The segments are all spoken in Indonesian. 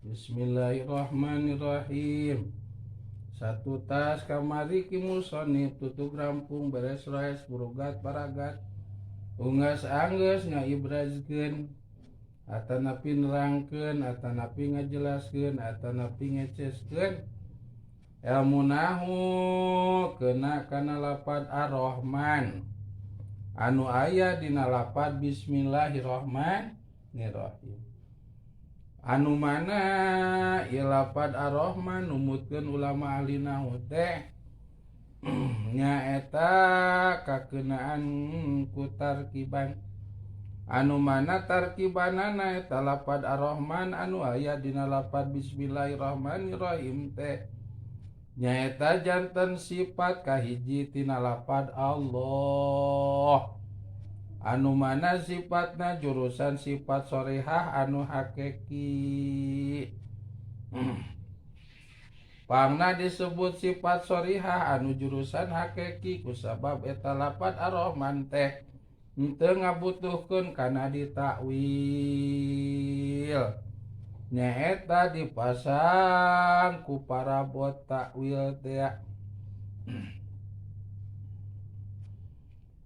Bismillahirrahmanirrahim. Satu tas kamari ki musonib tutup rampung beres-res burugat paragat unggas angges ngaibrazkeun atanapi nerangkeun atanapi ngajelaskeun atanapi ngeceskeun ilmu nahu kena kana lapad ar-Rahman anu aya dina lapad Bismillahirrahmanirrahim. Anu mana ieu lapad ar-Rahman numutkeun ulama ahli nahwu teh nyaeta kakeunaan ku tarkiban. Anu mana tarkibanana eta lapad ar-Rahman anu aya dina lapad Bismillahirrahmanirrahim teh nyaeta janten sifat kahiji tina lapad Allah. Anu mana sifatna jurusan sifat sorehah anu hakiki. Pangna disebut sifat sorehah anu jurusan hakiki kusabab eta lapad ar-Rahman teh henteu ngabutuhkeun kana ditakwil. Nyaeta dipasang ku parabot takwil teh.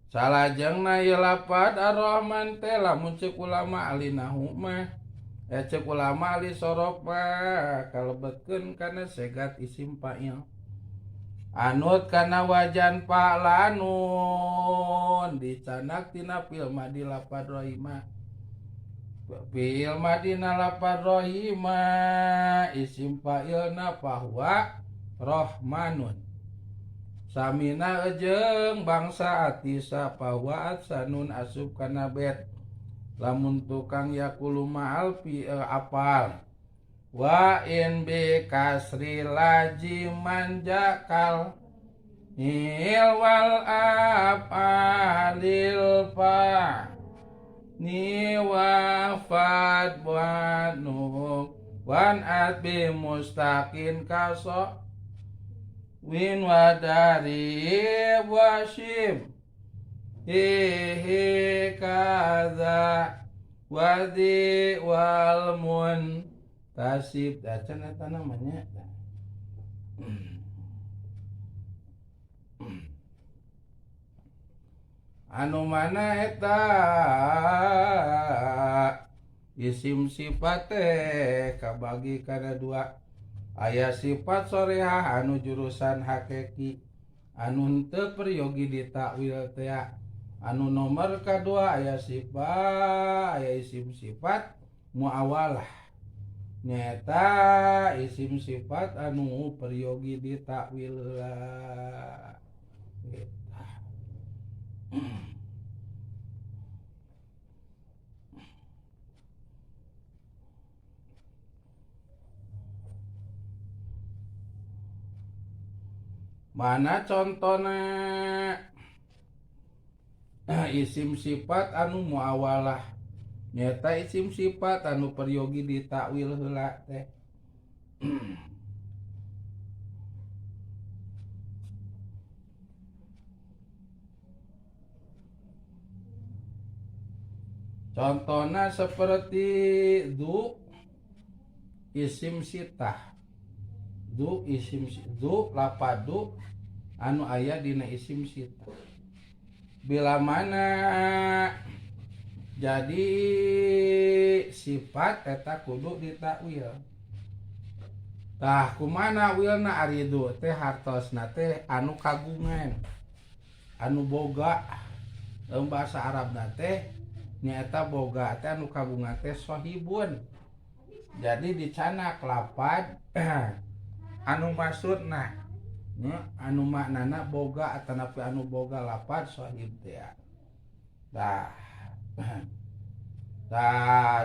Salajengna ieu lapad ar-Rahman teh lamun ceuk ulama ahli nahwu mah ceuk ulama ahli sorof mah kalebetkeun kana segat isim fa'il anut kana wajan fa'lanun dicanak tina fi'il madhi lapad rohima. Fi'il madhi na lapad rohima isim fa'ilna fahuwa rahmanun. Samina ejeng bangsa atisa pawaat sanun asub kana bet lamun tukang yakulu ma'al fi apal wa in bi kasri lajiman jakal il wal afalil fa ni wafat buanu wan atbi mustaqin kaso win wadari wasyim hihi kaza wadi walmun tasib dacan eta namanya. Anu mana eta isim sifat teh kabagi kana dua. Aya sifat sorehah anu jurusan hakiki anu henteu peryogi ditakwil teh. Anu nomor kadua aya isim sifat muawalah nyaeta isim sifat anu peryogi ditakwil lah. Mana contona isim sifat anu muawalah nyata isim sifat anu peryogi ditakwil heula teh. Contohna seperti du isim sitah. Du lapadu anu aya dina isim sitah. Bila mana jadi sifat eta kudu ditakwil. Tah kumana wilna aridu teh hartosna teh anu kagungan, anu boga. Dalam bahasa Arabna teh nyaeta boga teh anu kagungan teh sohibun. Jadi dicanak lapad anu maksudna anu maknana boga atanapi anu boga lapad sohib teh. Dah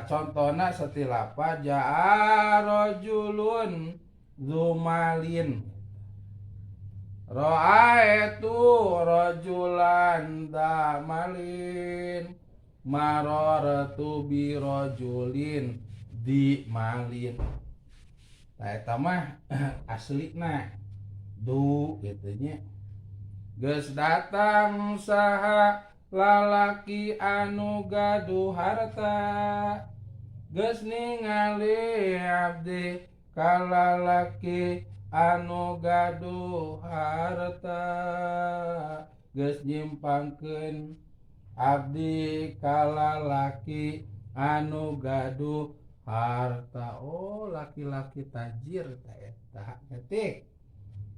contohna setilapad ja'a rajulun zumalin ra'aitu rajulan damalin marartu bi rajulin di malin. Nah eta mah aslina du kitu nya. Geus datang saha lalaki anu gaduh harta geus ningali abdi kalalaki anu gaduh harta geus nyimpangkeun abdi kalalaki anu gaduh harta. Oh, laki-laki tajir ta eta ngetik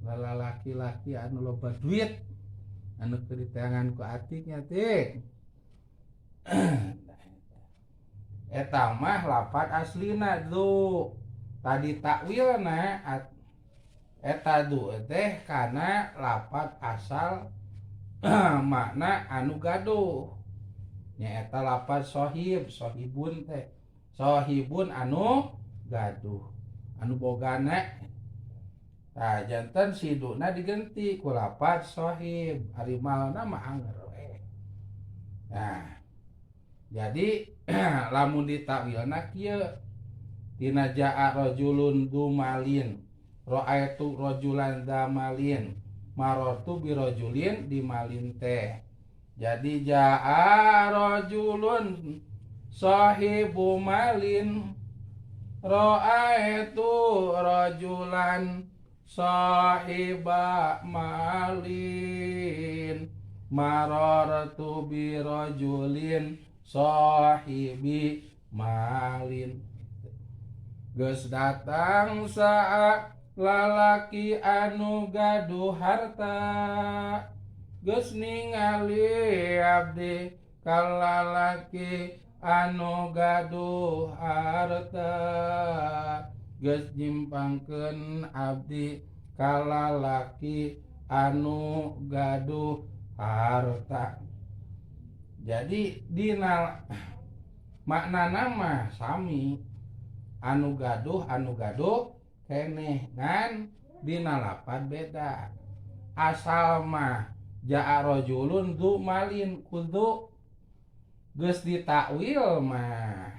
lalaki-laki anu loba duit anu keriteangan ku atik ngetik. Eta mah lapat aslina du tadi takwilna eta du teh kana lapat asal makna anu gaduh nyaeta lapat sohib sohibun teh sohibun anu gaduh anu bogana. Nah janten siduna digenti ku lapat sohib harimalna mah anger we. Nah jadi lamun ditakwilna kieu tina jaa rajulun dumalin ra'aitu rajulan damalin marotu bi rajulin dimalin teh. Jadi jaa rajulun sahibu malin ra'aitu rajulan sahiba malin marartu bi rajulin sahibi malin. Geus datang saat lalaki anu gaduh harta geus ningali abdi kalalaki anu gaduh harta geus nyimpangkeun abdi kalalaki anu gaduh harta. Jadi dina maknana mah sami anu gaduh keneh ngan dina lapat beda. Asal mah jaa rajulun du malin kudu geus ditakwil mah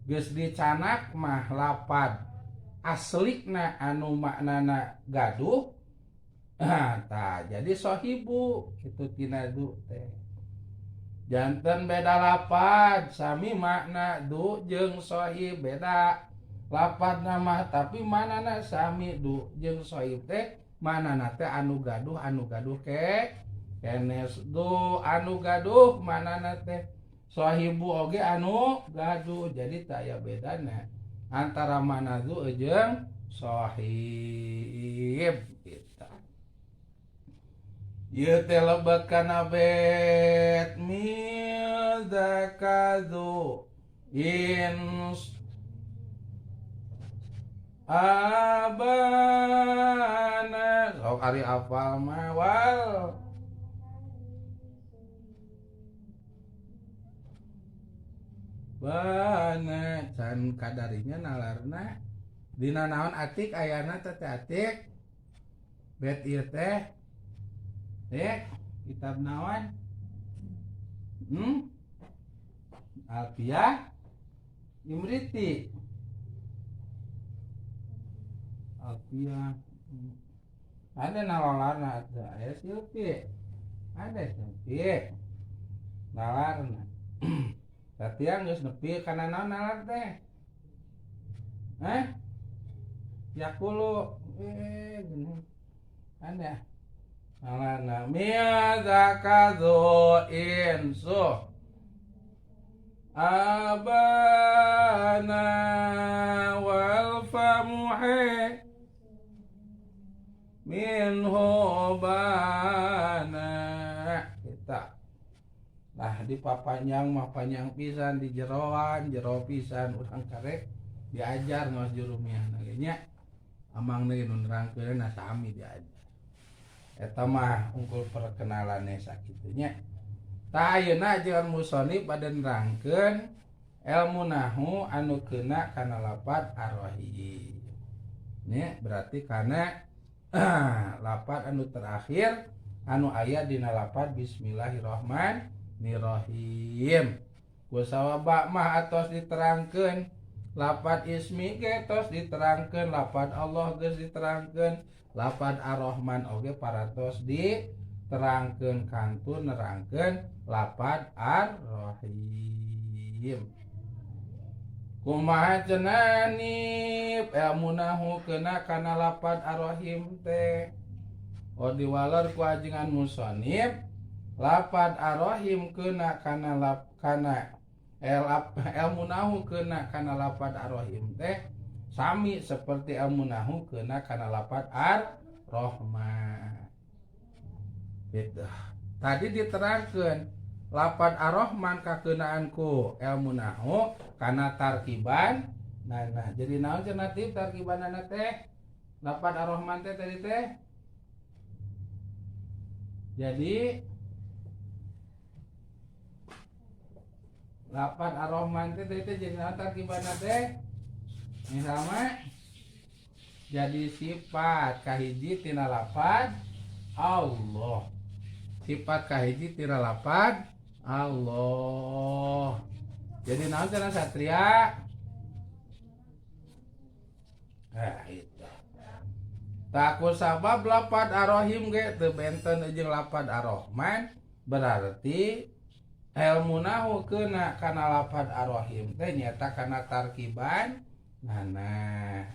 geus dicanak mah lapat aslikna anu maknana gaduh tah jadi sohibu kitu tina du teh. Janten beda lapat sami makna du jeung sohib beda lapat nama tapi manana sami du jeung sohib teh manana teh anu gaduh kenes du anu gaduh manana teh sohibu oge anu gaduh. Jadi teu aya bedana antara mana du jeung sohib kita. Ieu teh lebet kana bet mizakadu ins abana sok ari apal mah wal bana can kadarinya nalarna dina naon atik ayana teh atik bet ieu teh kitab naon Alfiah Imriti Alfiah ada nalarna ada aya silpi ada silpi nalarna tatiang geus nepi kana naon nalar teh yakulu gini ada nalarna miyazakazo insu abana wal famuhe minhu bana kita nah di papanjang mah panjang pisan di jeroan jero pisan urang karek diajar ngaos jurumiah nya amang deui nu nerangkeun sami diajar eta mah unggul perkenalannya sakitu nya. Tah ayeuna jeung musonif bade nerangkeun ilmu nahwu anu keuna kana lapat arwahi. Nya berarti kana lapat anu terakhir anu aya dina lapat bismillahirrahmanirrahim. Kusawaba mah atos diterangkeun lapat ismi ge tos diterangkeun lapat Allah geus diterangkeun lapat ar-Rahman oge paratos diterangkeun kantun nerangkeun lapat ar-Rahim. kumaha cenanip ilmunahu kena kana lapad ar-rahim teh. Diwalar ku ajengan musonib lapad ar-rahim kena kana ilmunahu kena kana lapad ar-rahim teh sami seperti ilmunahu kena kana lapad ar-rahman. Gitu. Tadi diterangkeun lapad ar-rahman kakeunaan ku ilmunahu kana tarkiban. Nah, jadi naon cenah tip tarkibanana teh? Lapad ar-rahman teh tadi teh. Jadi lapad ar-rahman teh jadi naon tarkibanana teh? Misalnya jadi sifat kahiji tina lapad Allah. Sifat kahiji tina lapad Allah. Jadi naon cenah satria? Itu. Takut sabab lapad ar-rahim ge teu benten jeung lapad ar-rahman berarti ilmunahu kena kana lapad ar-rahim teh nyata kana tarkiban. Nah.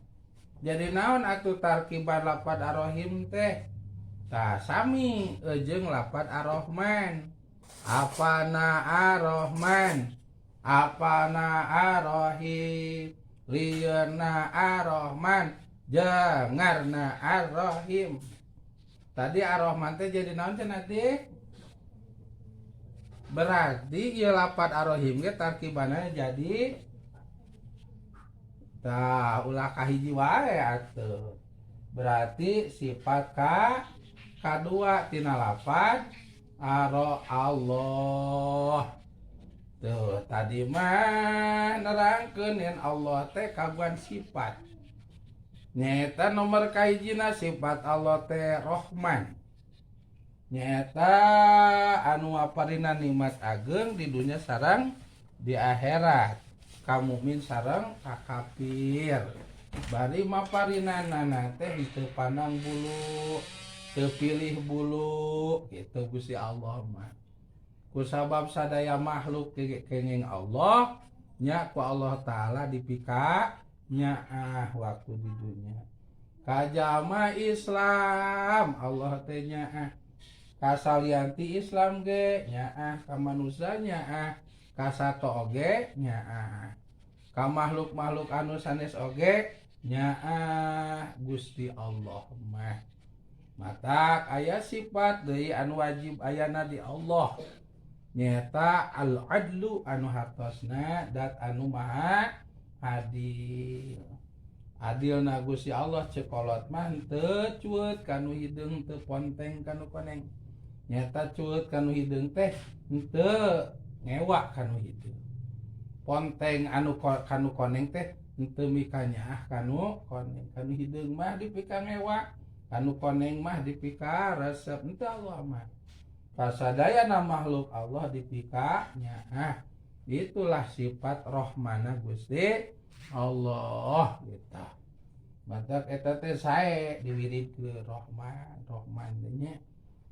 Jadi naon atuh tarkiban lapad ar-rahim teh? Tah sami jeung lapad ar-rahman. Apana ar-rahman? Apana ar-rahim? Liyeuna ar-rahman, jengarna ar-rahim. Tadi ar-rahman teh jadi naon cenah teh? Berarti ieu lapad ar-rahim ge tarkibanna jadi tah ulah kahiji wae atuh. Berarti sifat kadua tina lapad Allah. Tuh, tadi mah nerangkeun yen Allah teh kagungan sifat. Nyata nomor kahijina sifat Allah teh Rahman. Nyata anu aparina nikmat ageng di dunia sareng di akhirat. Ka mukmin sareng ka kafir. Bari maparinana teh teu pandang bulu, teu pilih bulu, gitu Gusti Allah mah. Kusabab sadaya makhluk kenging Allah nya ku Allah Ta'ala dipika nyaah waktu di dunia. Kajama Islam Allah teh nyaah, kasalianti Islam ge nyaah, ka manusia nyaah, ka sato oge nyaah, ka makhluk-makhluk anu sanes oge nyaah Gusti Allah mah. Matak aya sifat deui anu wajib ayana di Allah. Nyata al-adlu anu hartosna dat anu maha adil. Adilna Gusti Allah cekolot mah teu cueut kanu hideung teu ponteng kanu koneng. Nyata cueut kanu hideung teh teu ngewa kanu hideung. Ponteng anu kanu koneng teh teu mika nyaah kanu koneng. Kanu hideung mah dipika ngewa, kanu koneng mah dipika resep. Henteu Allah mah. Kasadayana makhluk Allah dipikanya. Itulah sifat Rahmana Gusti Allah gitu. Matak eta teh sae diwiridkeun Rahman nya.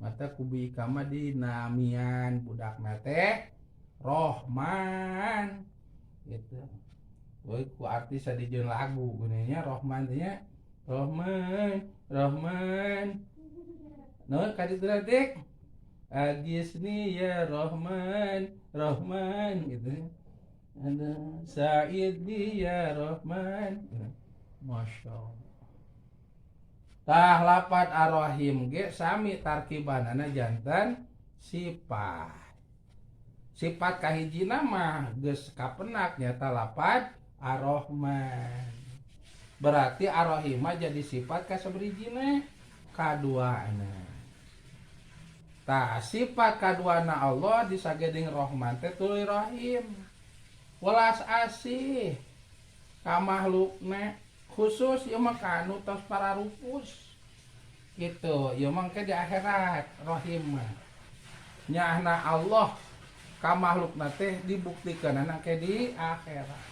Matak kubi kama dinamian budakna teh Rahman gitu. Euy ku artis sadieun lagu gunanya Rahman nya. Rahman. Naon ka ditu dik? Agisni ya Rahman gitu. Ada Sa'idni ya Rahman. Masya Allah. Tah lapad ar-rahim ge sami tarkibanana janten sifat. Sifat kahijina mah geus kapenak nyata lapad ar-rahman. Berarti ar-rahim mah jadi sifat ka sabrijina kaduana. Tah sifat kaduana Allah disageding Rahman teh tuluy rahim. Welas asih ka makhlukna khusus ieu mah kanu tos pararupus. Gitu, ieu mah ke di akhirat rahim mah. Nyahna Allah ka makhlukna teh dibuktikeunana ke di akhirat.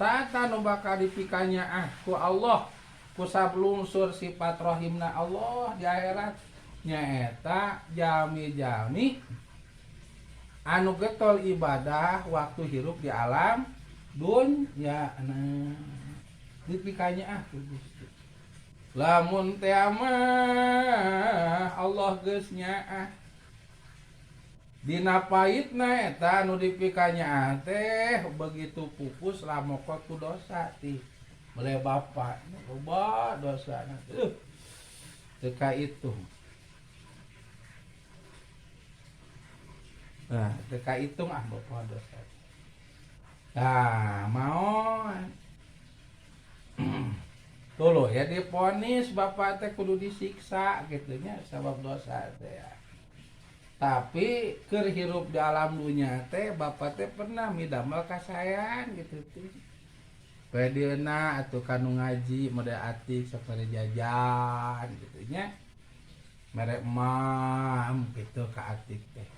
Saata nu bakal dipikanya ku Allah ku sablungsur sifat rahimna Allah di akhirat nyaeta jami-jami anu getol ibadah waktu hirup di alam dunya dipikanya ku Gusti lamun teh mah Allah geus nyaah dina paitna eta anu dipikanya teh begitu pupus lamokot ku dosa ti boleh bapa loba dosana teu ka itu nah teu ka itung bapa dosa nah maon tuh ya diponis bapak teh kudu disiksa gitunya sabab dosa teh ya. Tapi keur hirup di alam dunya teh bapak teh pernah midamel kasayan gitu teh. Pedeuna atuh kanu ngaji mode atik sapare jajan gitu nya. Mere mam gitu ka atik teh.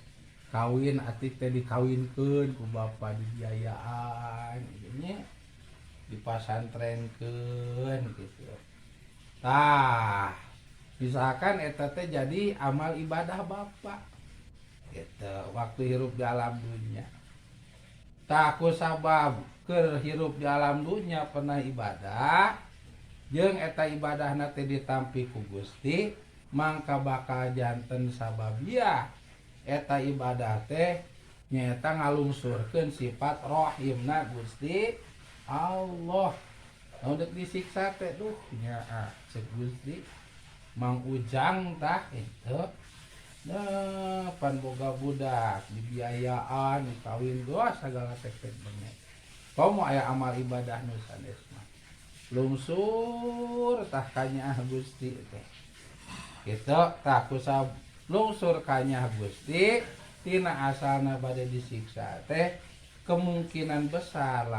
Kawin atik teh dikawinkeun ku bapak dibiayaan gitu nya. Dipasantrenkeun gitu. Tah, misalkan eta teh jadi amal ibadah bapak. Gitu, waktu hirup di alam dunia. Tah ku sabab keur hirup di alam dunia pernah ibadah, jeung eta ibadahna teh ditampi ku Gusti, mangka bakal janten sababia eta ibadah teh nyaeta ngalungsurkeun sifat rohimna Gusti Allah. Udah disiksa teh tuh nya cek Gusti Mang Ujang tah itu nah pan boga budak dibiayaan kawin doa segala tek-tek bener komo aya amal ibadah nu sanes mah lungsur tah kanya Gusti teh kitu tah kusab lungsur kanya Gusti tina asalna bade disiksa teh kemungkinan besar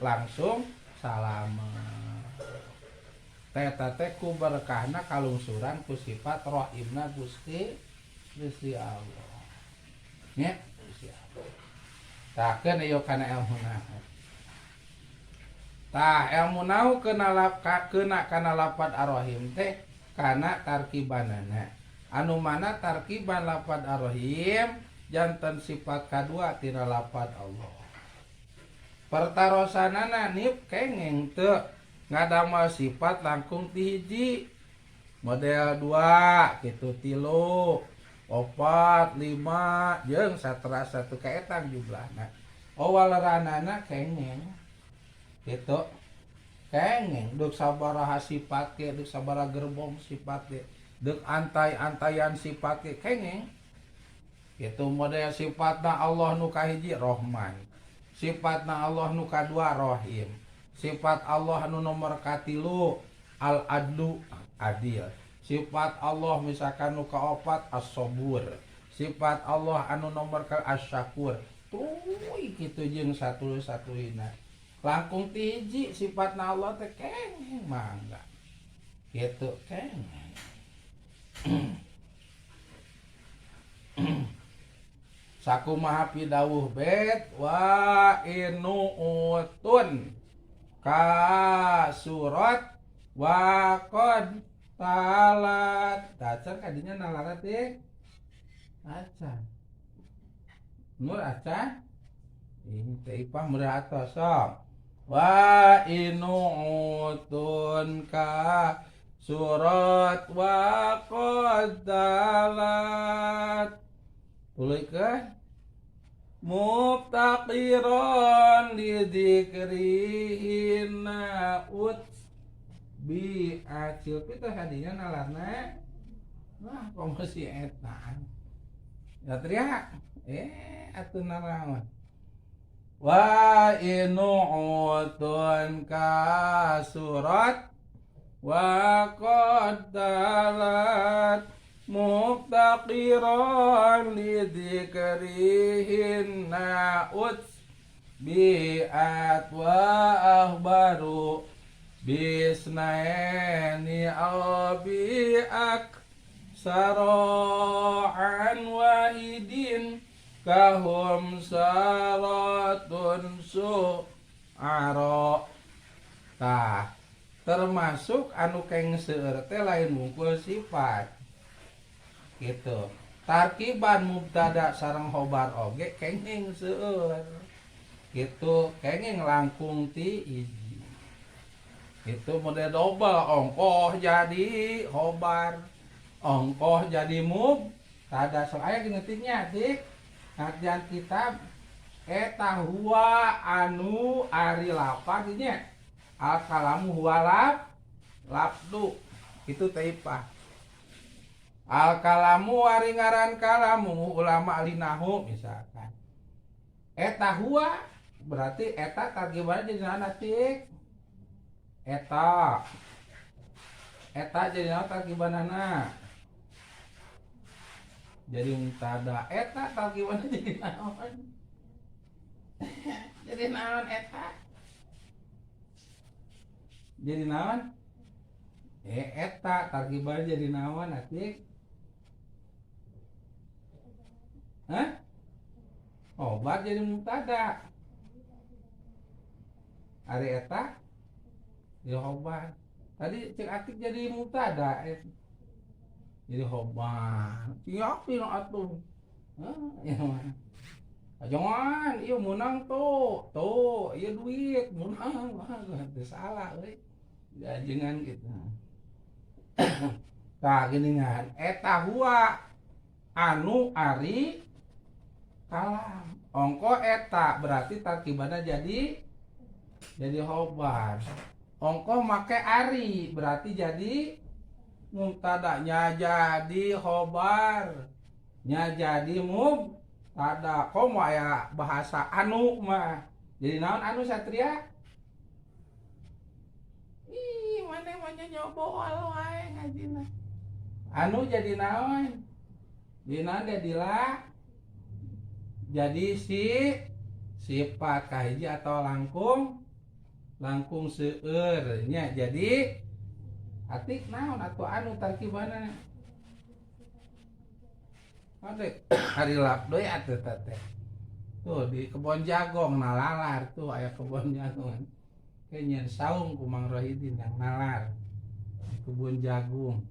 langsung salamet teta teh ku berkahna kalungsuran ku sifat rohimna Gusti Allah nya Gusti Allah takeun aya kana ilmu nahu tah ilmu nahu keuna kana lafad ar-rahim teh kana tarkibanana anu mana tarkiban lafad ar-rahim janten sifat kadua tina lafad Allah pertarosanana nip kengeng teu ngadamel sifat langkung ti hiji model 2 kitu 3 4 5 jeung satera satu kaetang jumlahna awalanana kengeng kitu kengeng deuk sabaraha sifat ge deuk sabaraha gerbong sifat ge deuk antai-antayan sifat ge kengeng kitu model sifatna Allah nu kahiji Rahman sifatna Allah nu kadua Rahim sifat Allah anu nomor katilu Al-Adlu adil sifat Allah misalkan nu kaopat As-Sabur sifat Allah anu nomor ke Asy-Syakur tuh kitu jeung satu-satuina langkung ti hiji sifatna Allah teh kengeng mangga kitu kengeng sakumaha pidawuh bet wa inuutun ka surat wa qad talat dacar kadinya nalarat teh acan nur acan ini teh ipah meureun atos sok wa inuutun ka surat wa qad talat ulikeun muftaqiran lidzikrihina ut bi acil kita hadinya nalarna wah promosi etan ya teriak atuh naraon wa inu'utun ka surat wa qad talat muftaqiran lidzikrihina ut bi atwa ahbaru bisnaini abiak sara'an wahidin kahum saratun su'ara tah termasuk anu keng seueur teh lain mungkul sifat gitu tarkiban mubtada sareng khobar oge kenging seueur gitu kayaknya ngelangkung ti hiji itu model double ongkoh jadi hobar ongkoh jadi mub tada soalnya genetiknya dik ngartian kitab eta huwa anu ari lapad nya al kalamu huwa labdu itu taipah al kalamu ari ngaran kalamu ulama alinahu misalkan eta huwa berarti eta targibana jadi naon atik eta jadi naon targibanana jadi mubtada eta targibana jadi naon jadi naon eta jadi naon eta targibana jadi naon atik hah obat jadi mubtada ari eta jadi obat tadi cek atik jadi mubtada jadi obat siapa no atuh ya mah jangan iya menang tuh iya duit menang mah teu salah euy jangan gitu tah geuningan eta huwa anu ari kalam ongko eta berarti tarkibana jadi hobar ongko make ari berarti jadi mubtadanya jadi hobar nya jadi mubtada komo aya bahasa anu mah jadi naon anu satria ih mana nyobol wae ngajina anu jadi naon jadilah jadi sifat kahiji atau langkung seueur nya jadi atik naon atuh anu tarkibana ade hari labdoy atuh teh tuh di kebon jagong nalalar tuh aya kebon jagung kayaknya saung ku Mang Rohidin yang nalar kebun jagung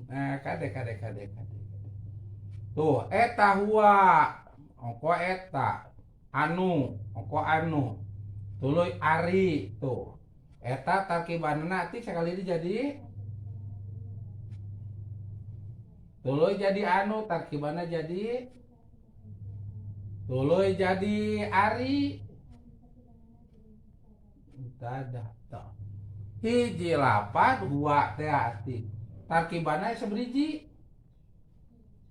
nah kade tuh eta huwa ongko eta anu ongko anu tuluy ari tuh eta tarkibanana atik sekali jadi tuluy jadi anu tarkibana jadi tuluy jadi ari tada tah hiji lapad huwa teh atik tarkibana sabriji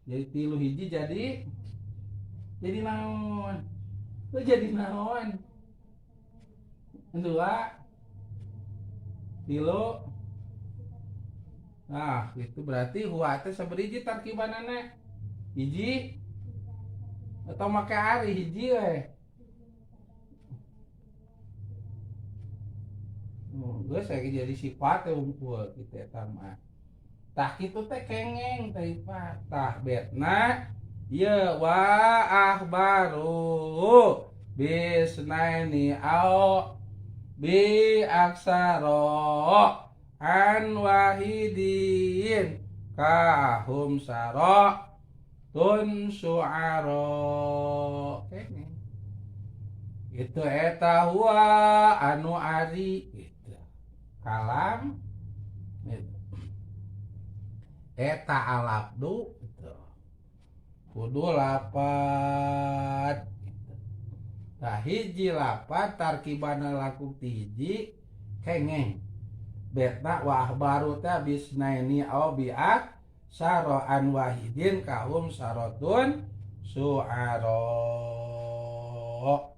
jadi tilu hiji jadi naon jadi naon dua tilu nah itu berarti huwa teh sabriji tarkibanana hiji atau make ari hiji we geus saya jadi sifat teh unggul kitu eta mah tah kitu teh kengeng teh tah betna ya wa akhbaru bisnaini au bi aksaro an wahidin kahum saro tun su'aro kengeng itu eta huwa anu ari itu kalam itu eta alabdu itu kudu lapad gitu. Nah hiji lapad tarkibana laku hiji kengeng betna wah baru teh bisnaini au biak saroan wahidin kahum sarotun su'aro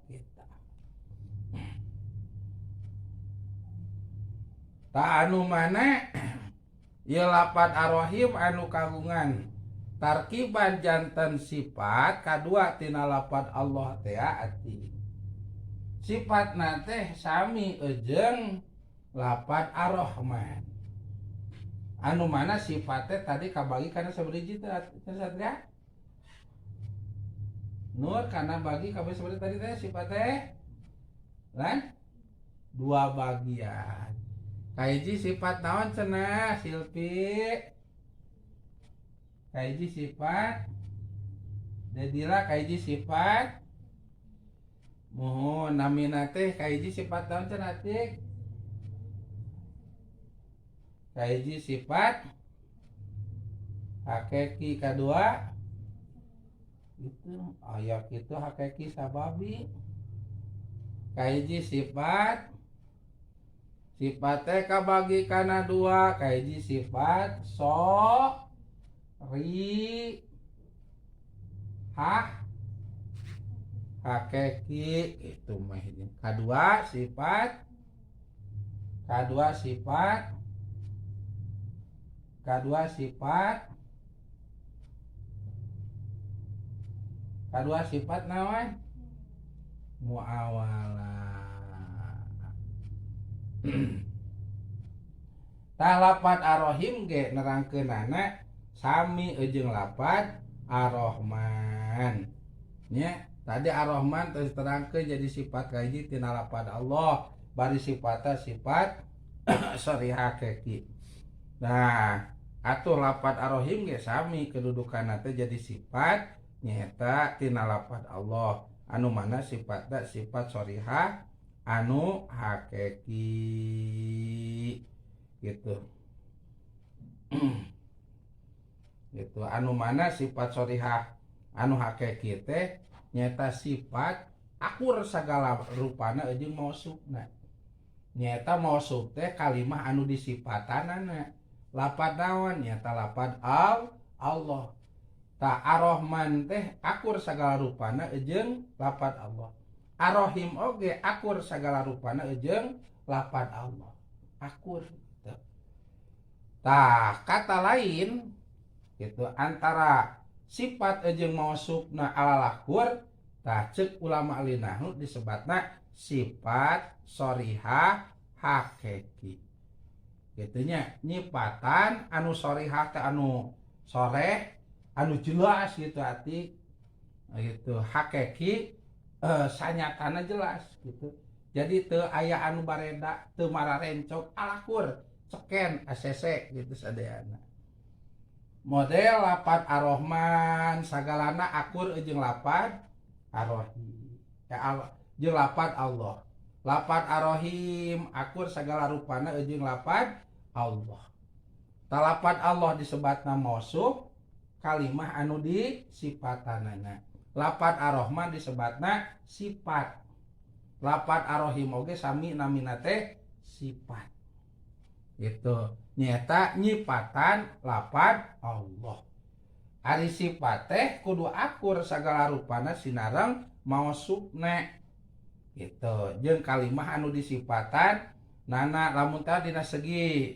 gitu. Ta anu mana ieu lapad arwahim anu kagungan tarkiban janten sifat kadua tina lapad Allah teh ati sifatna teh sami ejeng lapad ar-Rahman anu mana sifatnya tadi kabagi karena sabriji teh satria nur karena bagi kabeh seperti tadi teh sifatnya lan dua bagian kaiji sifat naon cenah Silpi kaiji sifat Dedila kaiji sifat Mohon namina teh kahiji sifat naon cenah cik? Kahiji sifat hakiki, kadua itu aya kitu hakiki sababi. Kahiji sifat teh kabagi kana dua, kahiji sifat ri hakiki itu mah ini. Kadua sifat naon? Muawalah. Tah lapad ar-rahim ge nerangkeunana sami jeung lapad ar-rahman. Nya, tadi ar-rahman terus terangkeun jadi sifat kahiji tina lapad Allah, bari sifatna sifat sharihah hakiki. Nah, atuh lapad ar-rahim ge sami kedudukanna teh jadi sifat nyaeta tina lapad Allah. Anu mana sifatna sifat sharihah anu hakiki gitu. Gitu. Anu mana sifat sharihah anu hakiki teh nyaeta sifat akur sagala rupana jeung mausufna. Nyaeta mausuf teh kalimah anu disifatanana. Lapad naon? Nyaeta lapad Allah. Ta ar-rahman teh akur sagala rupana jeung lapad Allah. Ar-rahim oge akur sagala rupana jeung lapad Allah. Akur gitu. Tah kata lain gitu antara sifat jeung mausufna alalakur, tah ceuk ulama ahli nahwu disebutna sifat sharihah hakiki. Kitu nya nyipatan anu sharihah teh anu soreh anu jelas gitu ati gitu. Hakiki sanyatana jelas gitu. Jadi teu aya anu bareda, teu mararencog alakur ceken ACC gitu sadeana. Model lapad ar-rahman sagalana akur jeung lapad ar-rahim. Jeung lapad Allah. Lapad ar-rahim akur sagala rupana jeung lapad Allah. Ta lapad Allah disebutna mausuf kalimah anu disifatanana. Lapad ar-rahman disebutna sifat. Lapad ar-rahim oge sami namina teh sifat. Gitu. Nyata nyipatan lapad Allah. Ari sifat teh kudu akur sagala rupana sinareng mausufna. Gitu. Jeung kalimah anu disifatan nana lamun teh dina segi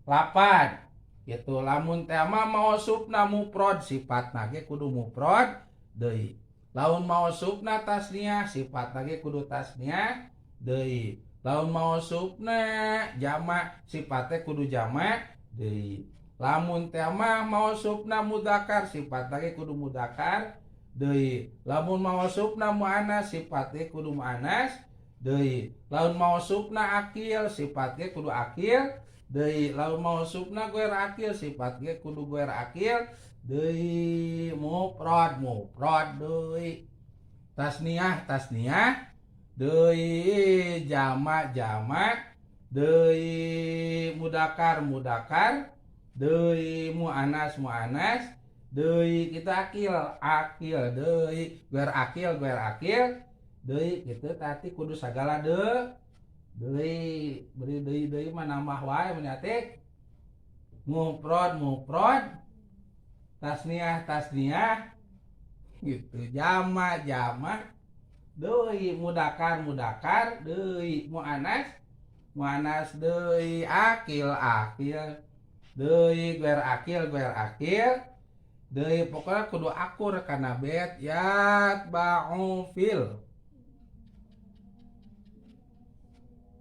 lapad gitu. Lamun teh mah mausufna mufrad sifatna ge kudu mufrad deui. Lamun mausufna tasniah sifatna ge kudu tasniah deui. Lamun mausufna jamak sifatnya kudu jamak deui. Lamun teh mah mausufna mudzakkar sifatna ge kudu mudzakkar deui. Lamun mausufna muannas sifatnya kudu muannas deui. Lamun mausufna akil sifatnya kudu akil deui. Lamun mausufna ghair akil sifatnya kudu ghair akil deui. Mufrad deui. Tasniah deui, jamak deui, mudzakkar deui, muannas deui, kita akil deui, ghair akil deui kitu tadi kudu sagala deui beri deui mah nambah wae mun ate mufrad tasniah gitu, jamak deui, mudzakkar deui, muannas deui, akil deui, ghair akil deui. Pokoknya kudu akur kana bet yatba'u fil.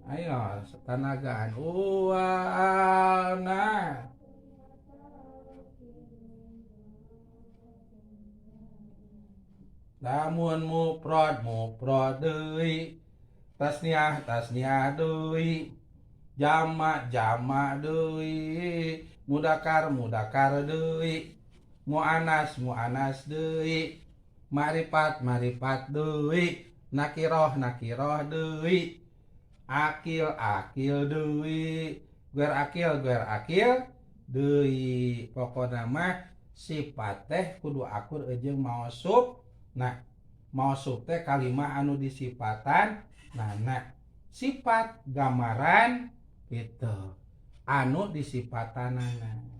Ayo setanagaan uwana. Lamun mufrad deui, tasniah deui, jamak deui, mudzakkar deui, muannas deui, Maripat deui, nakiroh deui, akil deui, guer akil deui. Pokona mah sifat teh kudu akur jeung mausuf. Nah, mausuf teh kalimah anu disifatan. Nah, sifat gambaran gitu anu disifatanana.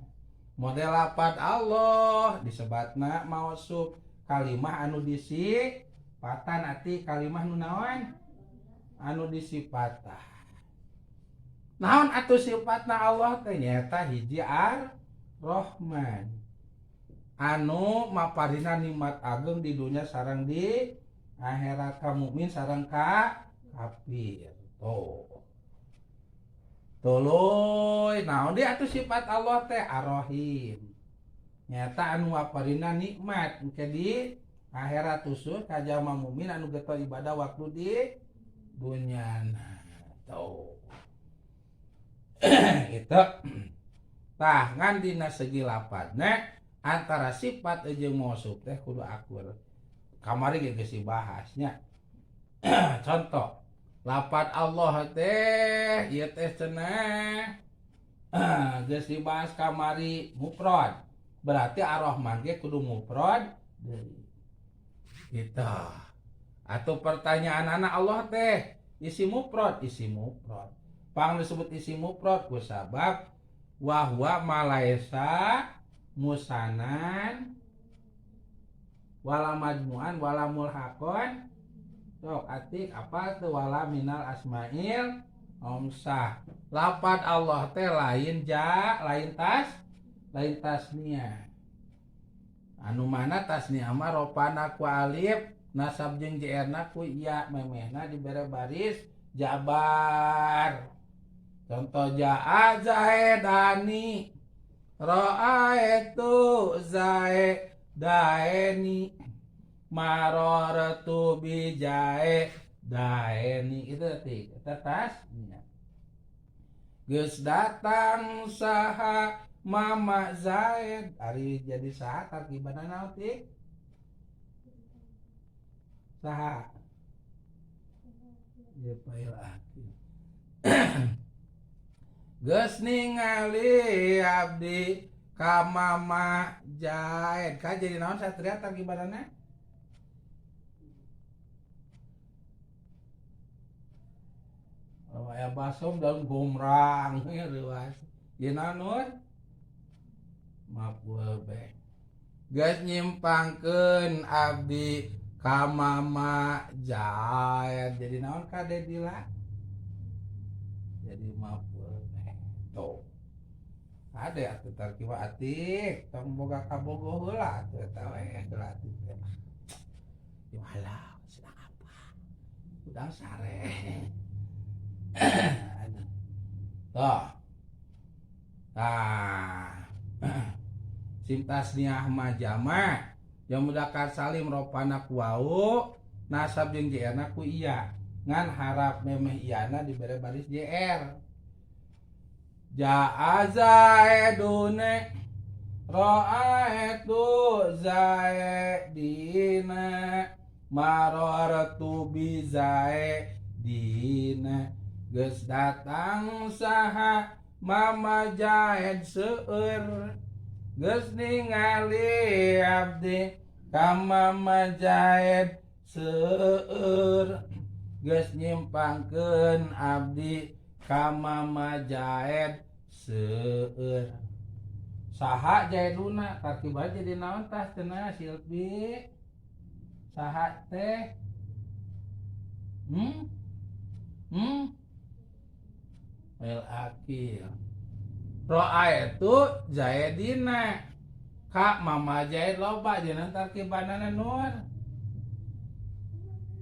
Model lafaz Allah disebatna mausuf, kalimah anu disifatan arti kalimah nu naon anu disifatan. Naon atuh sifatna Allah teh nyaeta hiji Ar-Rahman anu maparina nikmat agung di dunia sareng di akhirat, ka mukmin sareng ka kafir. Tuluy naon dia atuh sifat Allah teh Ar-Rahim nyata anu maparina nikmat engke di akhirat khusus ka jalma mukmin anu getol ibadah waktu di dunyana. Gitu. Tah ngan dina segi lafadzna antara sifat jeung mausuf teh kudu akur. Kamari geus dibahasnya. Contoh lafaz Allah teh ieu teh cenah geus dibahas kamari mufrad. Berarti Ar-Rahman ge kudu mufrad deui. Gitu. Atau pertanyaan anak Allah teh isi mufrad. Pang disebut isi mufrad ku sabab wa huwa malaisa musanan wala majmu'an wala mulhaqon. Sok atik apa tuh wala minal asmail omsah. Lafaz Allah teh lain tasniah. Anu mana tasniah mah ropana ku alif, nasab jeung jerna ku ya, memehna dibere baris jabar. Contoh jaa zaidani, ra'aitu zaidaini, marartu bi zaidaini. Itu kita tasniah. Geus datang saha Mama Zaid, ari jadi saha tarkibana naon ti? Saha? Ye pail akil. Geus ningali abdi ka Mama Zaid. Ka jadi naon satria tarkibanana? Oh, aya basom daun gomrang ya ruas. Ye naon? Maf'ul bih. Geus nyimpangkeun abdi ka Mama Zaid. Jadi naon kade dila? Jadi maf'ul bih. Tuh. Ade atuh tarkiba atik, tong boga kabogo heula atuh eta we atuh teh. Ya walah, sedang apa? Udang sare. Tuh. Sim tasniah mah jama, yang mudzakkar salim ropana ku wau, nasab jeung jerna ku iya. Ngan harap memeh iyana dibere baris JR. Jaa zaidune, ra'aitu zaidina, marartu bi zaidina. Geus datang saha Mama Zaid seueur. Geus ningali abdi ka Mama Zaid seueur. Geus nyimpangkeun abdi ka Mama Zaid seueur. Saha Zaiduna tarkibna jadi naon tah cenah Silpi? Saha teh? El akil. Ra'aitu Zaidina, ka Mama Zaid loba jeung tarkibanana nur.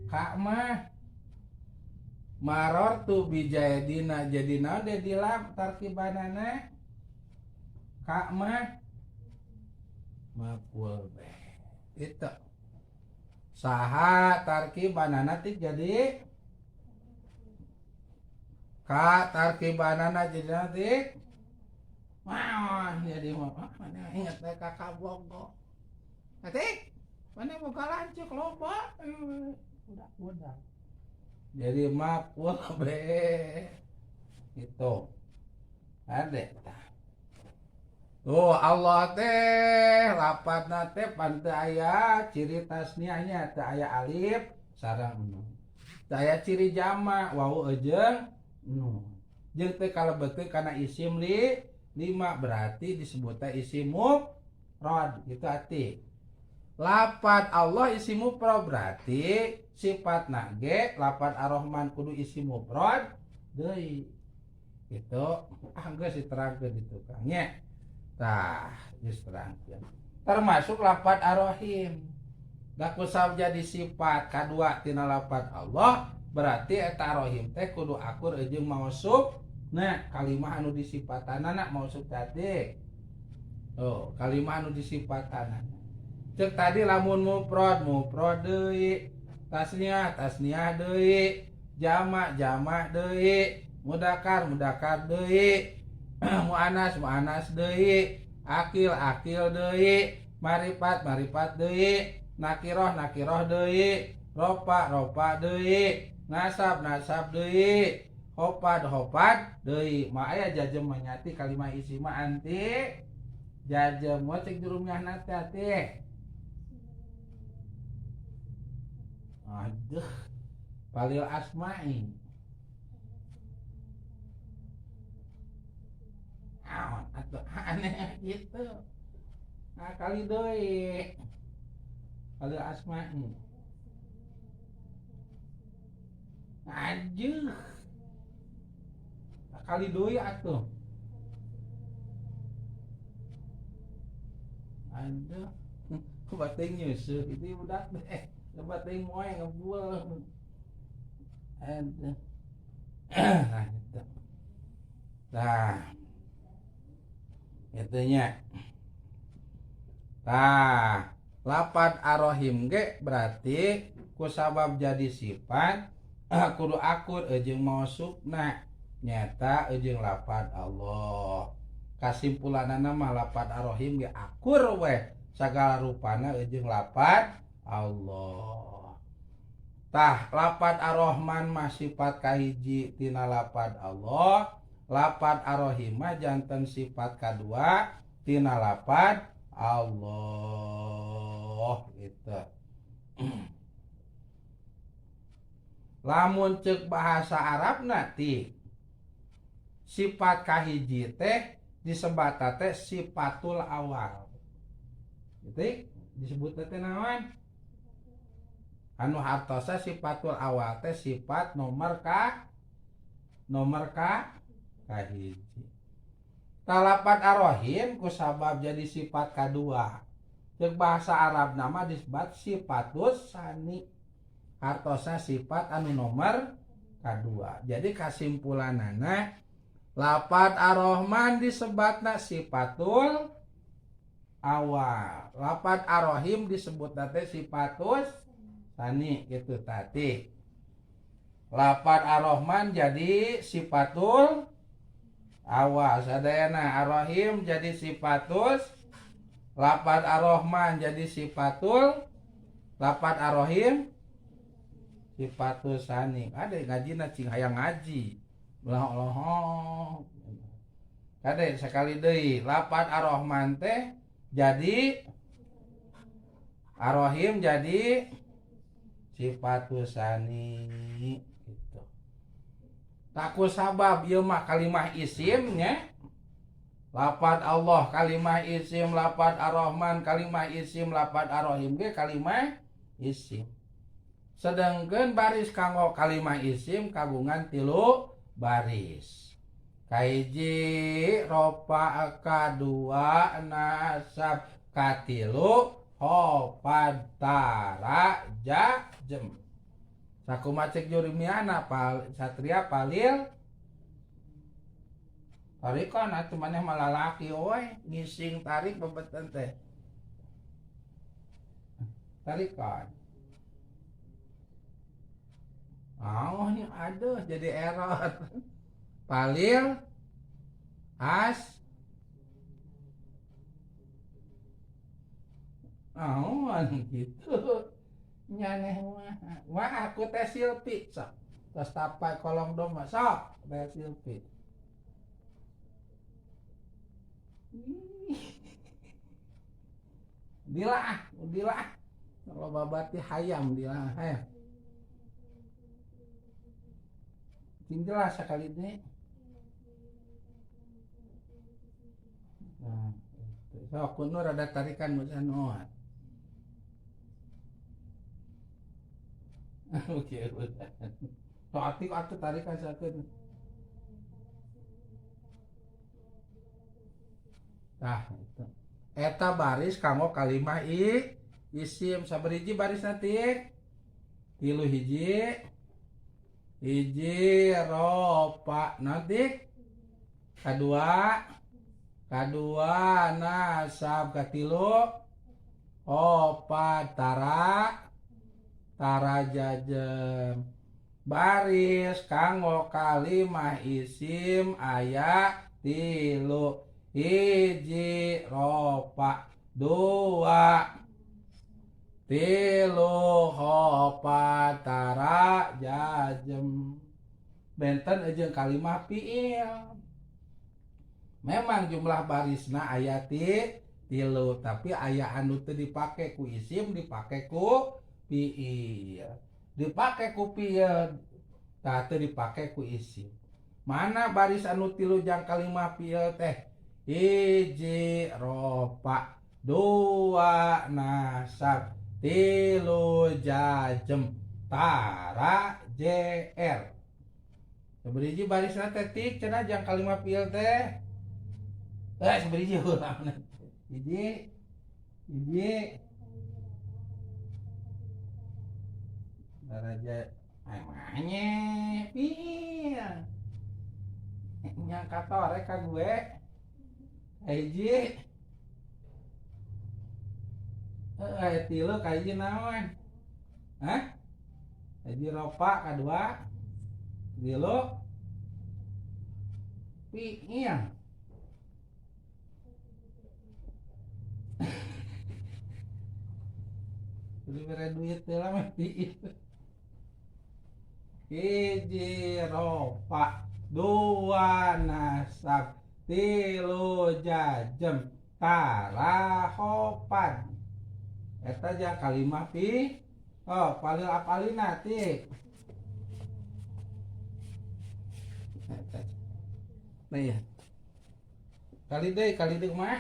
Ka mah marartu bi Zaidina, jadi naon de dilam tarkibanana? Ka mah maf'ul bih. Itu. Saha tarkibanana ti jadi ka tarkibanana jadi nanti wah jadi mana ingat teh kakak bogo atik Mana boga lancuk loba. Budak. Jadi makul be. Itu. Ade. Oh Allah teh lapatna teh pan teu aya ciri tasniahnya teu aya alif sareng nun. Teu aya ciri jama wau ejeung nun. Jeung teu kalebetkeun kana isim lima berarti disebutna isim mufrad gitu ati. Lapat Allah isim mufrad berarti sifatna ge lapat ar-Rahman kudu isim mufrad deui. Gitu. Geus diterangkeun ditu Kang nya. Tah, geus terangkeun. Termasuk lapat ar-Rahim. Da kusab jadi sifat kadua tina lapat Allah, berarti eta ar-Rahim teh kudu akur jeung mausuf. Nah, kalimah anu disifatanana mausuf tadi. Oh, kalimah anu disifatanana. Cek tadi lamun mufrad deui, tasniah deui, jamak deui, mudakar deui. Mu'anas deui, akil deui, marifat deui, nakiroh deui, ropa deui, nasab deui, hofad deui. Ma aya jajem manyati kalimah isim anti jajem moe cek jurumiahna teh teh. Aduh, palil asma'i. Atau aneh gitu. Nah kali deui. Palil asma'i. Ajuh. Kali deui atuh. Aduh. Bating nyusuh itu budak deh. Bating moe ngebuel. Aduh. Nah gitu. Nah. Itunya. Nah, lapat ar-Rahim ge berarti kusabab jadi sifat kudu akur jeung mausufna nyata jeung lapat Allah. Kasimpulanana mah lapat ar-Rahim ge akur we sagala rupana jeung lapat Allah. Tah lapat ar-Rahman mah sifat kahiji tina lapat Allah. Lapat ar-Rahim mah janten sifat kadua tina lapat Allah gitu. Lamun ceuk bahasa Arab nanti sifat kahiji teh disebut teh sifatul awal. Gitu disebut teh naon? Anu hartosa sifatul awal teh sifat nomor kahiji. Talapat ar-Rahim kusabab jadi sifat kadua. Ceuk bahasa Arab nama disebut sifatus sani. Hartosa sifat anu nomor kadua. Jadi kasimpulanana lapat ar-Rahman disebutna sifatul awal. Lapat ar-Rahim disebutna teh sifatus sani gitu tadi. Lapat ar-Rahman jadi sifatul awal. Sadayana ar-Rahim jadi sifatus. Lapat ar-Rahman jadi sifatul. Lapat ar-Rahim sifatus sani. Ade ngajina cing hayang ngaji. Belah Ade sekali deui. Lapat ar-Rahman teh jadi ar-Rahim jadi sifatus sani. Taku sabab ieu mah kalimah isim nya. Lapat Allah kalimah isim, lapat ar-Rahman kalimah isim, lapat ar-Rahim ge kalimah isim. Sedengkeun baris kanggo kalimah isim kagungan 3 baris. Kahiji ropa kadua nasab katilu hofad tara jajem. Sakumaha cek jurimiana satria palil tarikon atuh maneh mah lalaki we ngising tarik bebeten teh tarikon. Oh ini aduh jadi error. Palil as naon gitu nyaneh mah aku teh Silpi sok tos tapai kolong domba sok teh Silpi. Dilah kalau babati hayam dilah tinggal sekali ini. Nah, so kuno rada tarikan macam nuat. Oke, so ati tarikan sakit. Nah, itu. Eta baris kanggo kalimah isim saberiji baris nanti. Tilu hiji ropa nanti kadua nasab katilu opat tara jajem baris kanggo kalimah isim aya tilu hiji ropa dua tilu opat tara jajem benten jeung kalimah fiil. Memang jumlah barisna aya tilu tapi aya anu teu dipake ku isim dipake ku fiil. Dipake ku fiil tah teu dipake ku isim. Mana baris anu tilu jang kalimah fiil teh? Hiji ropa, dua nasab, tilu jajem, tara jr. Saberiji barisna teh tik cenah jang kalimah fiil teh. Saberiji ulang. Hiji daraja emangnya fiil. Yang kata mereka gue hiji tilu kaji naon hiji ropa kadua tilu fiil. Jadi bere duit teh lah fiil. Hiji ropa dua nasab tilu jajem tara hopan eta jang kalimah fi palil apalina ti nah ya kali deui mah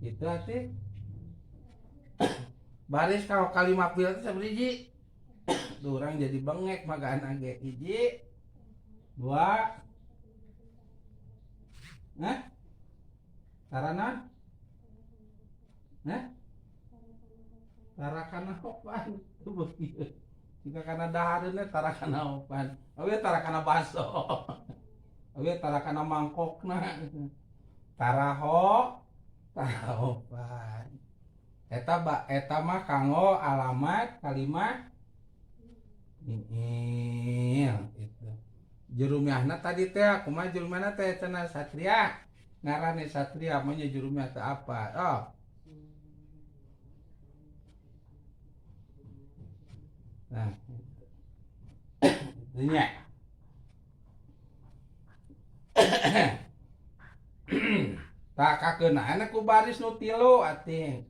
itu ati baris kalau kalimah fiil teh saberiji urang jadi bengek magaan age hiji dua tarana tarakana opan tuh begitu jika kana dahareun tarakana opan awe tarakana baso awe tarakana mangkokna tarahopan eta mah kanggo alamat kalimah fiil itu. Jurumiahna tadi teh kumaha jurumiahna teh cenah Satria. Ngaranna Satria mah nya jurumiah teh apa? Nah. Itu nya. Tak kakeunana ku baris nu tilu ati.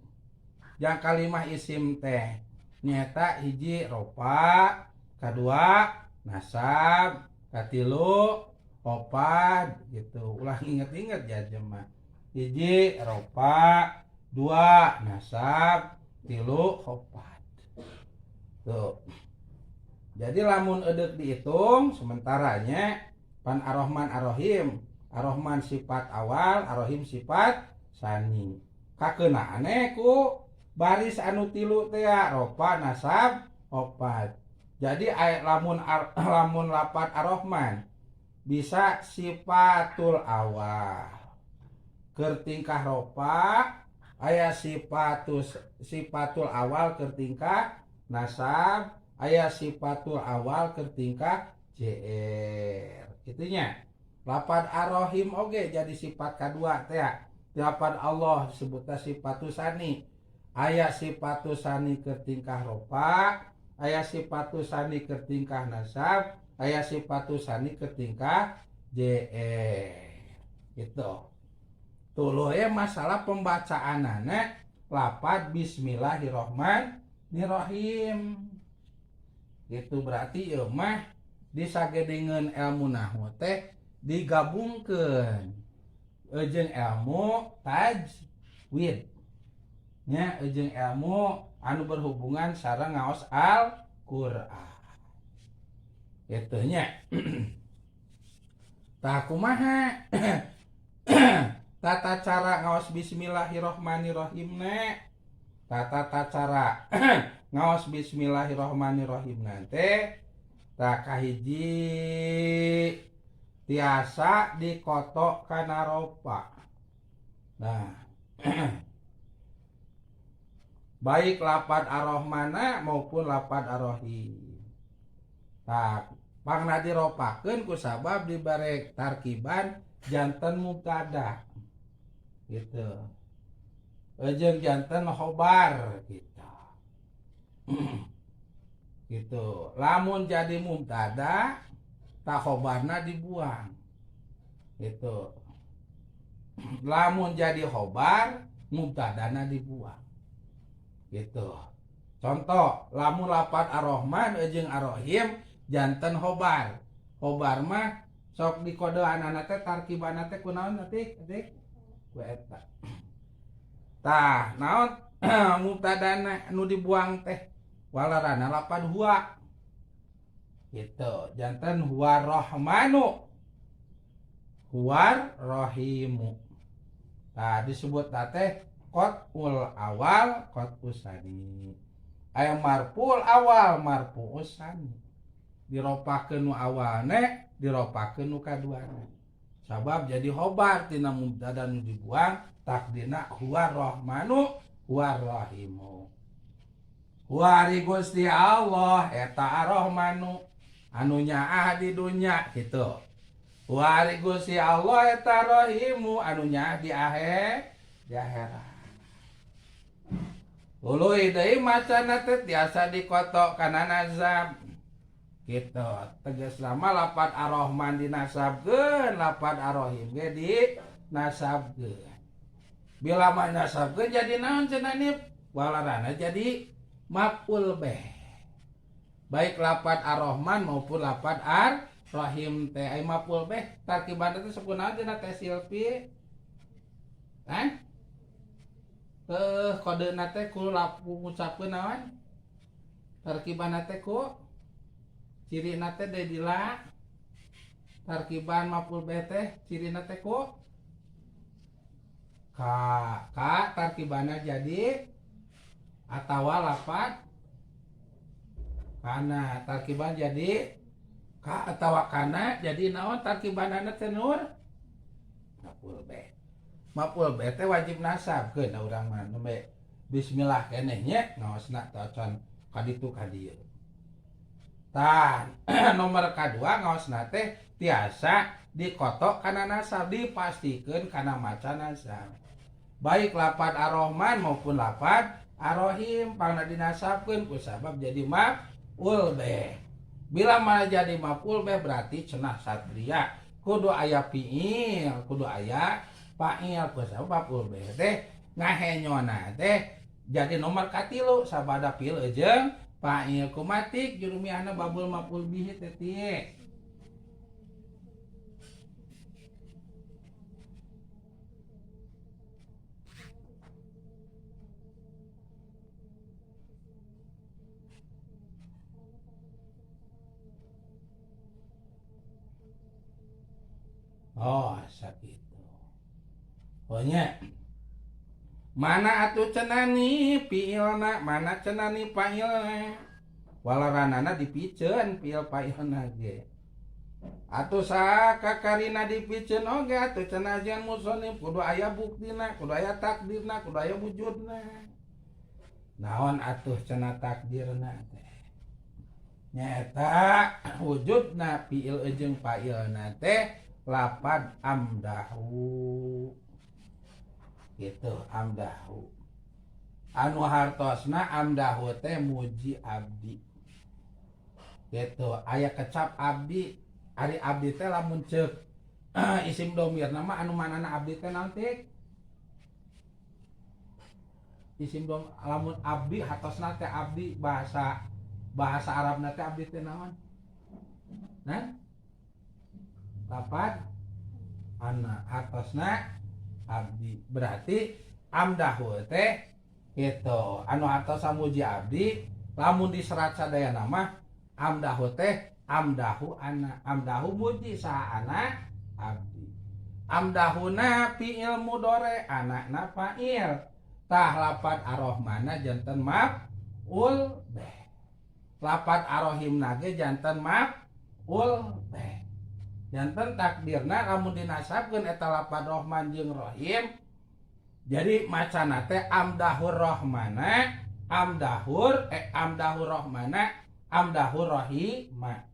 Jang kalimah isim teh nyata hiji ropa, kadua nasab, katilu opat gitu. Ulah inget-inget ya jemaah. Hiji ropa, dua nasab, tilu opat. Tuh. Jadi lamun edeuk dihitung sementaranya pan Ar-Rahman Ar-Rahim. Ar-Rahman sifat awal, Ar-Rahim sifat sani. Kakeunane ku baris anu tilu teh ropa nasab opat. Jadi lamun lapat Ar-Rahman bisa sifatul awal keur tingkah ropa aya sifatul awal keur tingkah nasab aya sifatul awal keur tingkah jr. Itunya. Lapad ar-rahim oge jadi sifat kedua teh. Lapad Allah disebutna sifatu sani. Aya sifatu sani ke tingkah ropa, aya sifatu sani ke tingkah nasab, aya sifatu sani ke tingkah gitu. Tuh ya masalah pembacaanana lapad bismillahirrohmanirrohim. Itu berarti ya mah disagedengan ilmu nahwu teh digabungkeun jeung ilmu tajwid nya jeung ilmu anu berhubungan sareng ngaos Al-Qur'an. Kitu nya. Tah kumaha tata cara ngaos bismillahirrohmanirrohim tata cara ngaos bismillahirrohmanirrohim teh tah kahiji tiasa dikotok kana ropa. Nah baik lapad ar-rahmana maupun lapad ar-rahim. Nah pangna diropakeun ku sabab dibere tarkiban janten mubtada gitu. Jeung janten khobar gitu. Gitu. Lamun jadi mubtada tak khobarna dibuang. Gitu. Lamun jadi khobar mubtadana dibuang. Gitu. Contoh, lamun lapad ar-rahman jeung ar-rahim janten khobar. Khobar mah sok dikodean teh tarkibana teh kunaon atik? Ku eta. Tah, naon mubtadana nu dibuang teh walarana lapad huwa. Gitu. Janten huwa rahmanu. Huwar rahimu. Nah, disebut teh qat'ul awal, qat'us sani. Aya marfu'ul awal, marfu'us sani. Diropakeun nu awalne, diropakeun nu kaduana. Sabab jadi khobar tina mubtada nu dibuang, takdina huwa rahmanu, huwa rahimu. Huari Gusti Allah eta ar-rahmanu anu nyaah di dunya gitu. Huari Gusti Allah eta rahimu anu nyaah di akhirat. Uluy deui macana teh tiasa dikotok kana nazab. Gitu. Tegas lama lapad ar-rahman dinasabkeun, lapad ar-rahim ge dinasabkeun. Bila mah nasabkeun jadi naon cenah nip? Walarana jadi maf'ul bih. Baik lapad ar-rahman maupun lapad ar-rahim teh ai maf'ul bih tarkiban teh sakunaon cenah teh Silpi? Kodena teh ku lapu ngucapkeun naon? Tarkiban teh ku cirina teh dedila. Tarkiban maf'ul bih teh cirina teh ku ka tarkibana jadi atawa lapad kana tarkiban jadi ka atawa kana jadi naon tarkibanana teh nur maf'ul bih. Maf'ul bih teh wajib nasabkeun urang mah nembe bismillah keneh nya ngaosna tocon kaditu kadieu. Tah nomor kadua ngaosna teh tiasa dikotok kana nasab, dipastikeun kana maca nasab. Baik lapad ar-rahman maupun lapad ar-rahim pangna dinasabkeun ku sabab jadi maf'ul bih. Bila mana jadi maf'ul bih berarti cenah satria kudu aya fiil, kudu aya fa'il. Ku sabab maf'ul bih teh ngahenyona teh jadi nomor katilu sabada fiil jeung fa'il. Kumatik jurumiahna babul maf'ul bih teh tieu. Oh, sakitu. Pokoknya mana atuh cenani fiilna, mana cenani fa'ilna. Walaranana dipiceun fiil fa'ilna ge. Atuh sakakarina dipiceun oge atuh cenah musonif kudu aya buktina, kudu aya takdirna, kudu aya wujudna. Naon atuh cenah takdirna teh? Nyata wujudna fiil jeung fa'ilna teh lapad amdahu gitu. Amdahu anu hartosna amdahu teh muji abdi gitu. Aya kecap abdi, ari abdi teh lamun ceuk isim domir nama anu manana abdi teh nanti isim dom lamun abdi hartosna teh abdi bahasa Arabna teh abdi teh naon? Nah, lapad ana hartosna abdi berarti amdahu teh gitu. Anu hartos muji abdi lamun diserat sadaya nama amdahu teh amdahu ana, amdahu muji saha ana abdi. Amdahuna fi'il mudhari anakna fa'il. Tah lapad ar-rahmana janten maf'ul bih. Lapad ar-rahimna ge janten maf'ul bih. Janten takdirna lamun dinasabkeun eta lapad rahman jeung rahim jadi macana teh amdahur rahmana amdahur rahmana amdahur rahima.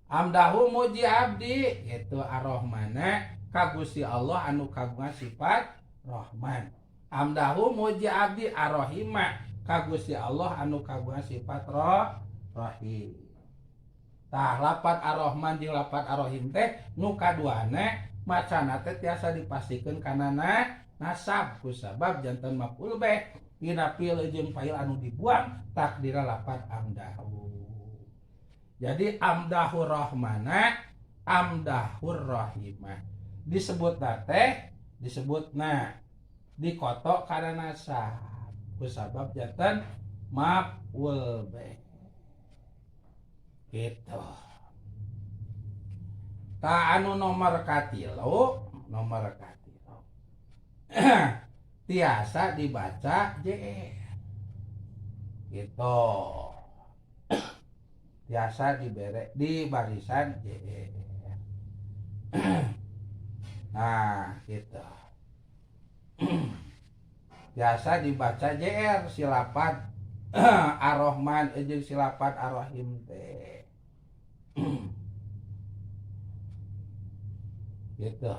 Amdahu muji abdi itu ar-rahmana ka Gusti Allah anu kagungan sifat rahman. Amdahu muji abdi ar-rahima ka Gusti Allah anu kagungan sifat rahim. Tah lapad ar-rahman jeung lapad ar-rahim teh nu kaduana macana teh tiasa dipastikeun kana nasab kusabab janten maf'ul bih dina fi'il jeung fa'il anu dibuang takdira lapad amdahu. Jadi amdahur rahmana amdahur rahimah disebut teh disebutna dikotok karena nasab kusabab janten maf'ul bih gitu. Ta anu nomor katilu tiasa dibaca JR gitu. Tiasa di barisan JR. Nah gitu. Biasa dibaca JR silapad ar-rahman jeung silapad ar-rahim teh gitu.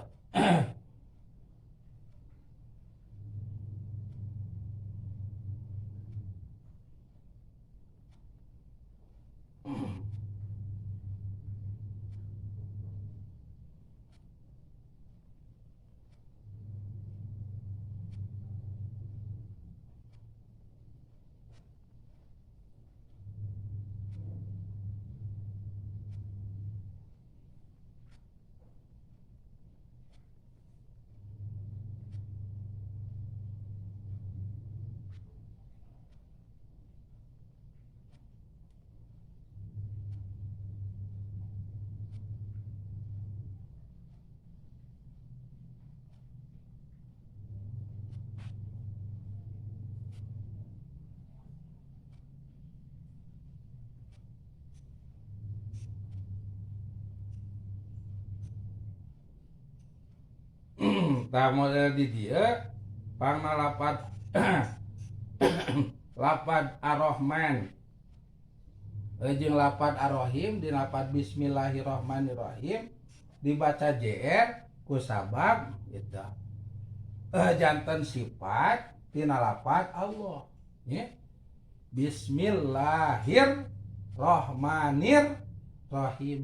Tah model di dieu pangna lapad lapad ar-rahman jeung lapad ar-rahim di lapad bismillahirrahmanirrahim dibaca JR kusabab gitu. Janten sifat tina lapad Allah ya. Bismillahirrahmanirrahim.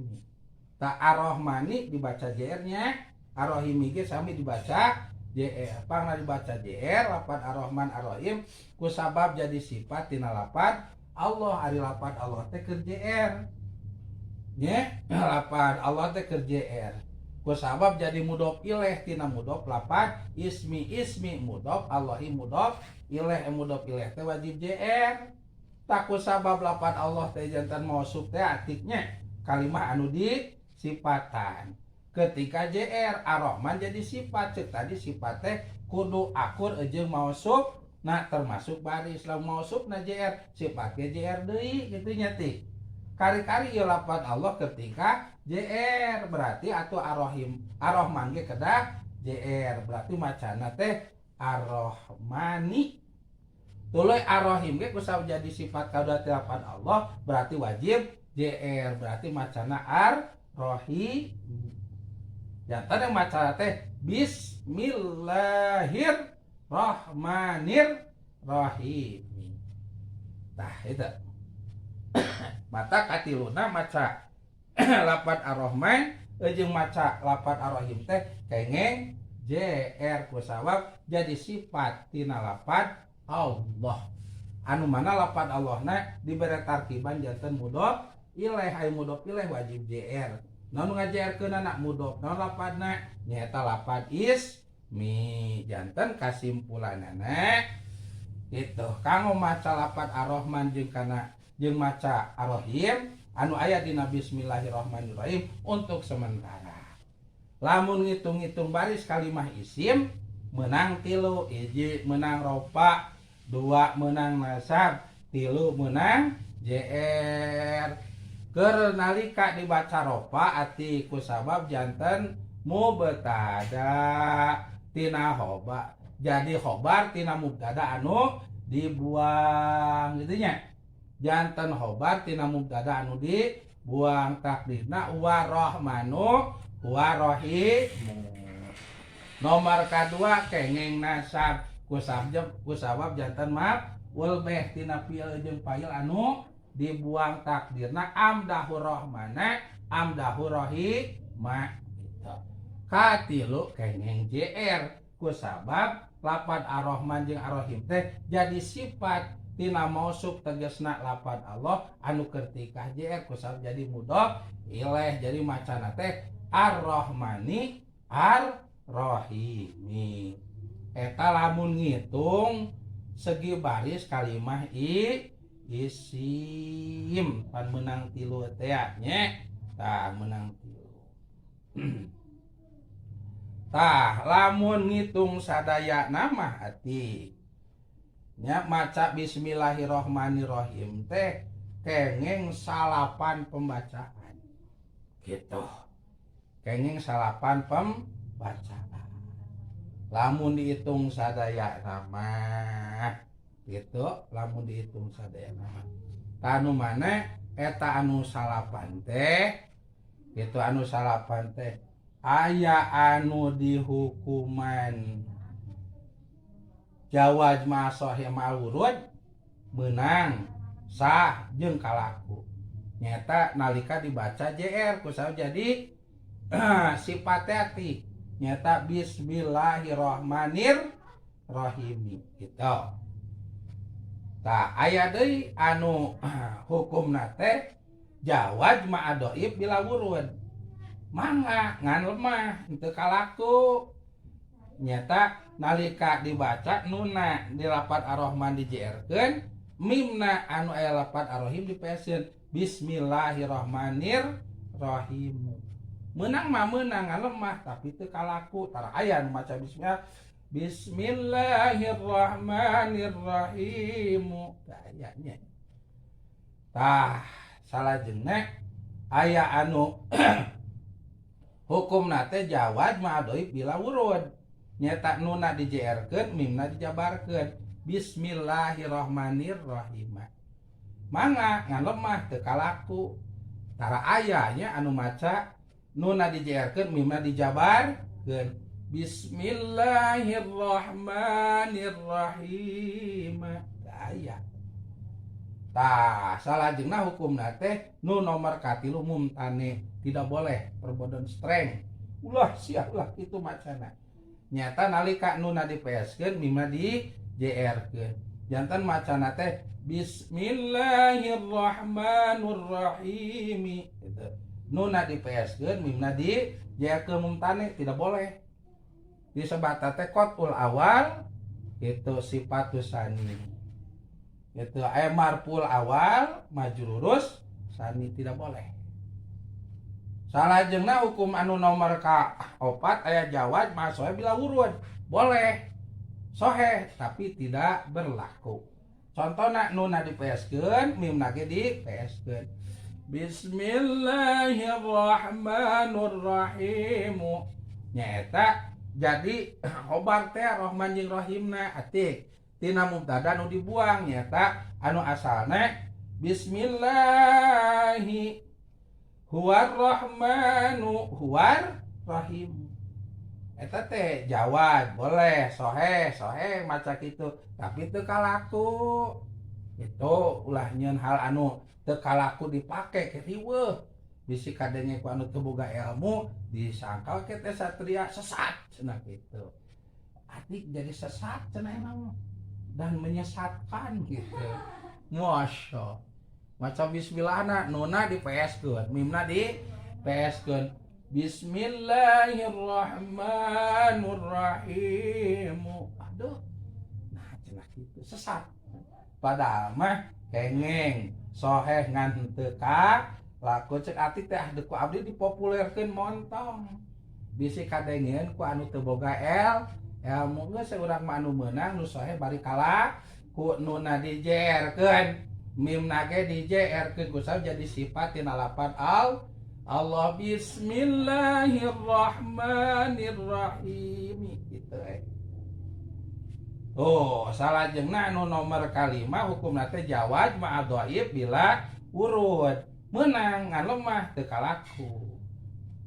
Ta ar-rahmani dibaca JR-nya, ar-rahimi ge sami dibaca JR. Pangna dibaca JR lapad ar-rahman ar-rahim kusabab jadi sifat tina lapad Allah. Ari lapad Allah teh keur JR. Nya lapad Allah teh keur JR. Kusabab jadi mudhof ilaih tina mudhof lapad ismi mudhof Allahi mudhof ilaih teh wajib JR. Tak kusabab lapad Allah teh jantan mausuf teh atiknya kalimah anu disifatan. Ketika JR ar-rahman jadi sifat cek tadi sifat teh kudu akur jeung mausuf nah termasuk baris lamun mausuf na JR sifatnya JR deui kitu nya teh. Kari-kari ieu lapad Allah ketika JR berarti atuh ar-rahman ge kedah JR berarti macana teh ar-rahmani. Tuluy ar-rahim ge kusab jadi sifat kaudati lapad Allah berarti wajib JR berarti macana ar-rohim. Jantan yang macana teh Bismillahirrahmanirrahim. Nah itu mata katiluna maca lapan ar-Rahman jeung maca lapan ar-Rahim teh kengeng JR ku sabab jadi sifat tina lapan Allah. Anu mana lapan Allahna dibere tarkiban janten mudhof ilaih aya mudhof ilaih wajib JR. Namun ngajarkeun anak mudhof naon lapanna nyaeta lapan ismi janten kasimpulanana gitu. Kanggo maca lapan ar-Rahman jeung maca ar-Rahim anu aya dina Bismillahirrahmanirrahim untuk sementara. Lamun ngitung-ngitung baris kalimah isim menang 3, 1 menang ropa, 2 menang nasab, 3 menang JR. Keur nalika dibaca ropa ati ku sabab janten mubtada tina khobar. Jadi khobar tina mubtada anu dibuang gitu nya. Janten khobar tina mubtada anu dibuang takdirna warahmanu warohimu. Nomor kedua kengeng nasab ku sabab janten maf'ul bih tina fi'il jeung fa'il anu dibuang takdirna amdahur rahmana amdahur rahima gitu. Katilu kengeng JR ku sabab lapan ar-Rahman jeung ar-Rahim teh jadi sifat tina mausuf tegasna lapan Allah anu ketika JR ku sabab jadi mudhof ilaih jadi macana teh ar-Rahmani ar-Rahimi. Eta lamun ngitung segi baris kalimah isim pan menang 3 teh nya tah menang 3. Tah lamun ngitung sadaya nama hati nya maca Bismillahirrahmanirrahim teh kengeng salapan pembacaan gitu. Kengeng salapan pembacaan. Lamun dihitung sadaya nama gitu, lamun dihitung sadaya nama. Anu mana eta anu salapan teh gitu, anu salapan teh aya anu dihukuman jawaz ma sahih ma'urud menang sah jeung kalaku. Nyata nalika dibaca JR ku sabab jadi sifatnya ati nyata Bismillahirrahmanirrahim gitu. Tah aya deui anu hukumna teh jawaz ma dhaif bila wurud. Mangga ngan lemah henteu kalaku. Nyata nalika dibaca nunna di lapan ar-Rahman dijerkeun, mimna anu aya lapan ar-Rahim dipeaskeun Bismillahirrahmanirrahim. Menang mah menang ngan lemah tapi teu kalaku. Tara aya nu maca Bismillahirrahmanirrahim. Ayanya. Tah salajengna aya anu hukumna teh jawaz ma dhaif bila wurud. Nyata nuna dijerkeun mimna dijabarkeun Bismillahirrahmanirrahim. Mangga ngan lemah teu kalaku. Tara ayanya anu maca nuna dijerkeun mimna dijabarkeun Bismillahirrahmanirrahim. Aya. Tah salajengna hukumna teh nu nomor katilu mumtane, tidak boleh perbodan streng. Ulah sialah itu macana. Nyata nalika nuna dipeaskeun mimna dijerkeun. Janten macana teh Bismillahirrahmanirrahim. Gitu. Nuna dipeaskeun mimna dijerkeun mumtane tidak boleh. Disebat teh qatul awal itu sifatus sani. Itu marful awal majrurus sani tidak boleh. Salajengna hukum anu nomor ka-4 aya jawaz ma sahih bila wurud. Boleh. Sahih tapi tidak berlaku. Contohna nuna dipeaskeun mimna ge dipeaskeun. Bismillahirrahmanirrahim. Nyaeta jadi khobar teh Rahman jeung Rahimna atik tina mubtada nu dibuang nyata anu asalna Bismillahi huwar rahmanu huwar rahim. Eta teh jawad boleh sohe maca kitu, tapi teu kalaku. Itu ulah nyeun hal anu teu kalaku dipake ke riweuh. Bisi kadenge ku anu teu boga ilmu disangkal ke teh satria sesat cenah kitu. Adik jadi sesat cenah emang dan menyesatkan gitu. Masya. Maca bismillahna nuna dipeeskeun, mimna dipeeskeun. Bismillahirrahmanirrahim. Aduh. Nah, cenah kitu sesat. Padahal mah kengeng soheh ngan teu ka laku cek ati teh deku abdi dipopulerkeun montong. Bisi kadengeun ku anu teu boga ilmu geus urang mah anu meunang nu soheh bari kala ku nuna dijerkeun. Mimna ge dijerkeun ku saha jadi sifat tina lapan Allah bismillahirrahmanirrahim gitu Oh, salajengna anu nomor kalima hukumna teh jawaz ma'a dhaif bila urut. Meunang ngan lemah teu kalaku.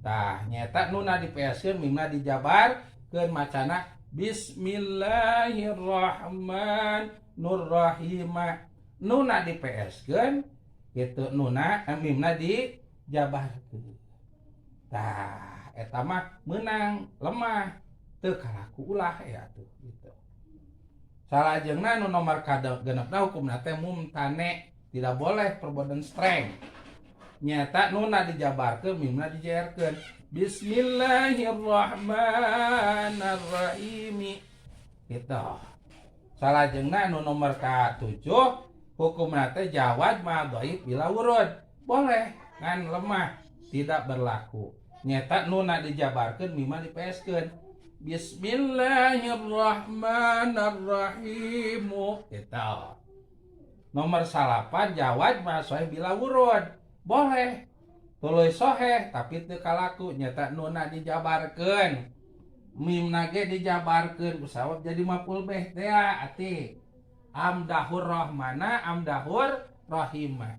Tah nyata nuna dipeaskeun mimna dijabarkeun macana bismillahirrahmanirrahim. Nuna dipeaskeun kitu nuna mimna dijabarkeun. Tah eta mah meunang lemah teu kalaku ulah ya tuh gitu. Salajengna nu nomor kagenepna hukumna teh mumtane, tidak boleh perbuatan streng. Nyata nuna dijabarkeun mimna dijaerkeun. Bismillahirrahmanirrahim. Gitu. Salajengna nu nomor ka-7 hukumna teh jawaz ma dhaif bila urud. Boleh ngan lemah tidak berlaku. Nyata nuna dijabarkeun mimna dipeeskeun. Bismillahirrahmanirrahim. Gitu. Nomor 8 jawaz ma soheh bila urud. Boleh. Tuluy soheh tapi teu kalaku nyata nuna dijabarkeun. Mimna ge dijabarkeun kusabab jadi maf'ul bih teh ati. Amdahur rahmana amdahur rahima.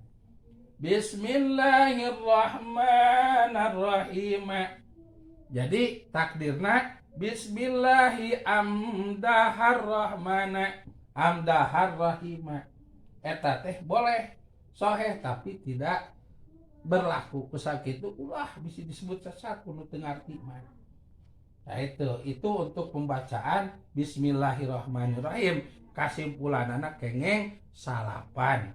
Bismillahirrahmanirrahim. Jadi takdirna Bismillahi amdahar rahmana amdahar rahima. Eta teh boleh soheh tapi tidak berlaku kusakitu ulah bisa disebut sesat kudu teu ngarti mah. Nah itu untuk pembacaan Bismillahirrahmanirrahim. Kasimpulanana kengeng salapan.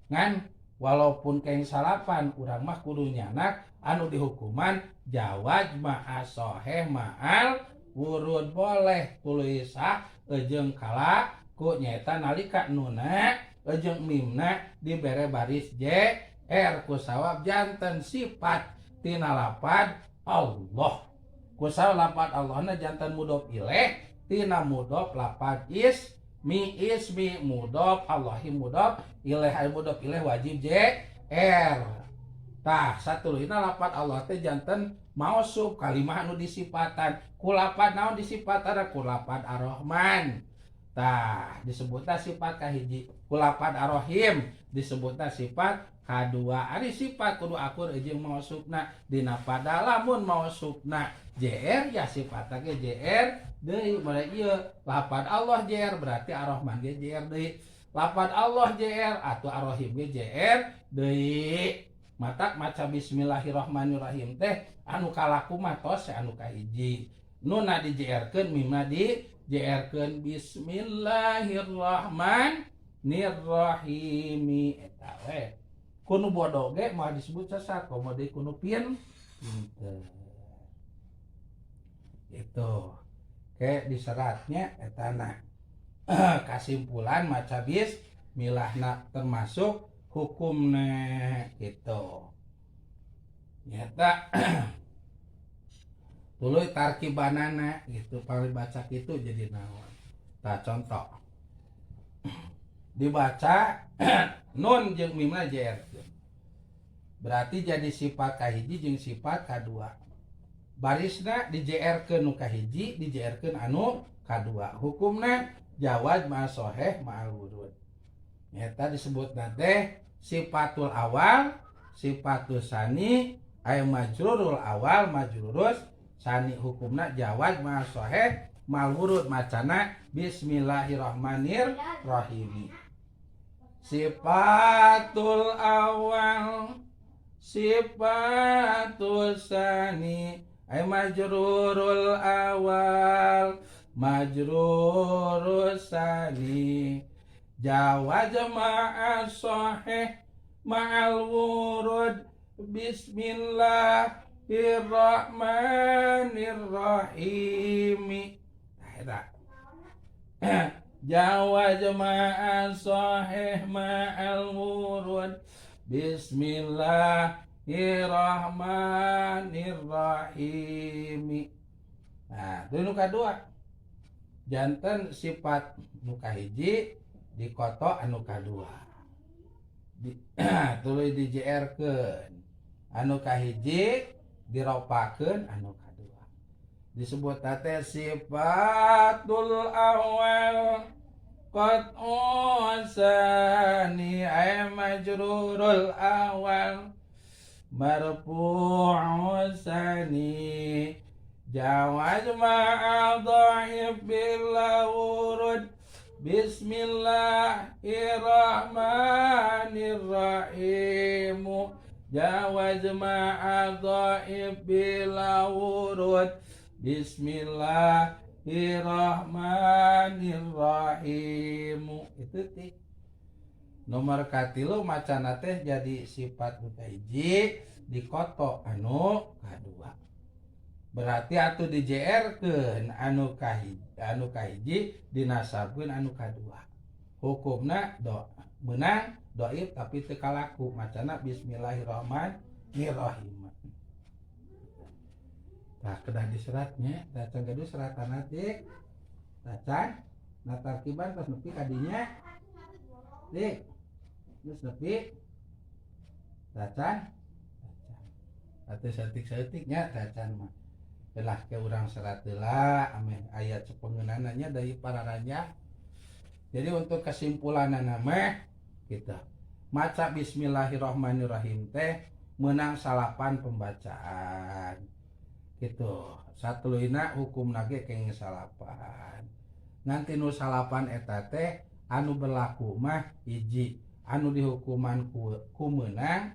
Ngan walaupun kengeng salapan urang mah kudu nyanak anu dihukuman jawaz ma'a soheh ma'al wurud boleh tulisah jeung kala ku nyaeta nalika nuna jeung mimna dibere baris JR ku sawab janten sifat tina lapad Allah. Ku sawab lapad Allahna janten mudhof ilaih tina mudhof lapad ismi mudhof Allahi mudhof ilaih mudhof ilaih wajib JR. Tah satuluyna lapad Allah teh janten mausuf kalimah anu disifatan ku lapad naon disifatan ku lapad Ar-Rahman. Tah disebutna sifat kahiji ku lapad Ar-Rahim disebutna sifat kadua. Ari sifat kudu akur jeung mausufna dina pada lamun mausufna JR ya sifatna ge JR deui mere ieu lapad Allah JR berarti Ar-Rahman ge JR deui. Lapad Allah JR atuh Ar-Rahim ge JR deui. Matak maca bismillahirrahmanirrahim teh anu kalaku mah tos anu kahiji. Nuna dijerkeun mimna dijerkeun bismillahirrahmanirrahim eta we. Kunu bodoh ge mah disebut sesat, komo deui kunu pinter. Itu. Ke diseratnya eta na. Kasimpulan maca bismillahna termasuk hukumna gitu. Nyata tuluy tarkibanana gitu paling baca gitu jadi naon. Tah contoh. Dibaca nun jeung mimna JR. Berarti jadi sifat kahiji jeung sifat kadua. Barisna di JR-keun nu kahiji, di JR-keun anu kadua. Hukumna jawaz ma soheh ma'al wurud. Nyata disebutna teh sifatul awal sifatul sani ay majrurul awal majrurus sani hukumna jawaz ma sahih mal wurud macana bismillahirrahmanirrahim. Sifatul awal sifatul sani ay majrurul awal majrurus sani jawaz ma'a sahih ma'al wurud bismillahirrahmanirrahim. Jawaz ma'a sahih ma'al wurud bismillahirrahmanirrahim. Nah, itu nu kadua. Janten sifat nu kahiji dikoto anu kadua. Tuluy dijerkeun. Anu kahiji diropakeun anu kadua. Disebut teh sifatul awal qad usani ay majrurul awal marfu'u sani jawaz ma'a dhaif bil wurud bismillahirrahmanirrahim jawaz ma'a dhaif bil wurud bismillahirrahmanirrahim. Itu teh nomor katilu macana teh jadi sifat nu kahiji dikoto anu kadua. Berarti atuh dijerkeun anu kahiji dinasabkeun anu kadua. Hukumna menang dhaif tapi teu kalaku macana bismillahirrahmanirrahim. Nah, kedah diseratnya, dacan gaduh seratan nanti, dacan, natarkiban pas nepi kadinya, dik, terus nepi, dacan, atau setik-setiknya dacan mah, telah ke urang serat lah, ame ayat sepengenananya dari para raja. Jadi untuk kesimpulan nama kita, maca Bismillahirrahmanirrahim teh menang salapan pembacaan. Gitu satulina hukum nage keng salapan nanti nu salapan eta teh anu berlaku mah hiji anu dihukuman ku meunang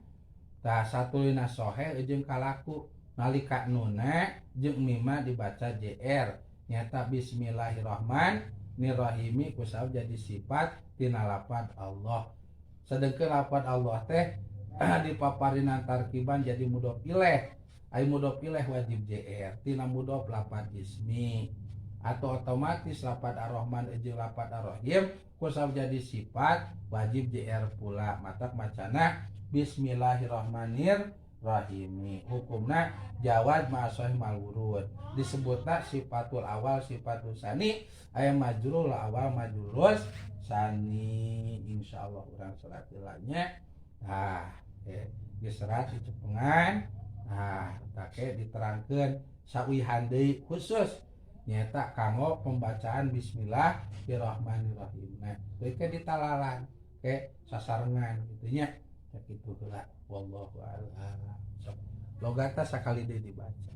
tah satulina sohe jeung kalaku nalika nuna jeung mima dibaca JR nyata bismillahirrahmanirrahim kusab jadi sifat tina lafaz Allah sedengkeun lafaz Allah teh dipaparinan tarkiban jadi mudhof ilaih ay mudhof ilaih wajib JR tina mudhof lafaz ismi atau otomatis lafaz ar-rahman jeung lafaz ar-rahim kusab jadi sifat wajib JR pula matak macana bismillahirrahmanirrahim hukumna jawaz ma'asah mal wurud disebutna sifatul awal sifatul sani aya majrul awal majrurus sani insyaallah urang serat ilahnya diserat dicepengan. Nah, take diterangkan sawihan deui khusus nyata kanggo pembacaan bismillahirrahmanirrahim. Nah, teu ke ditalalan ke sasarengan kitu nya. Sakitu heula wallahu a'lam. Logata sakali deui dibaca.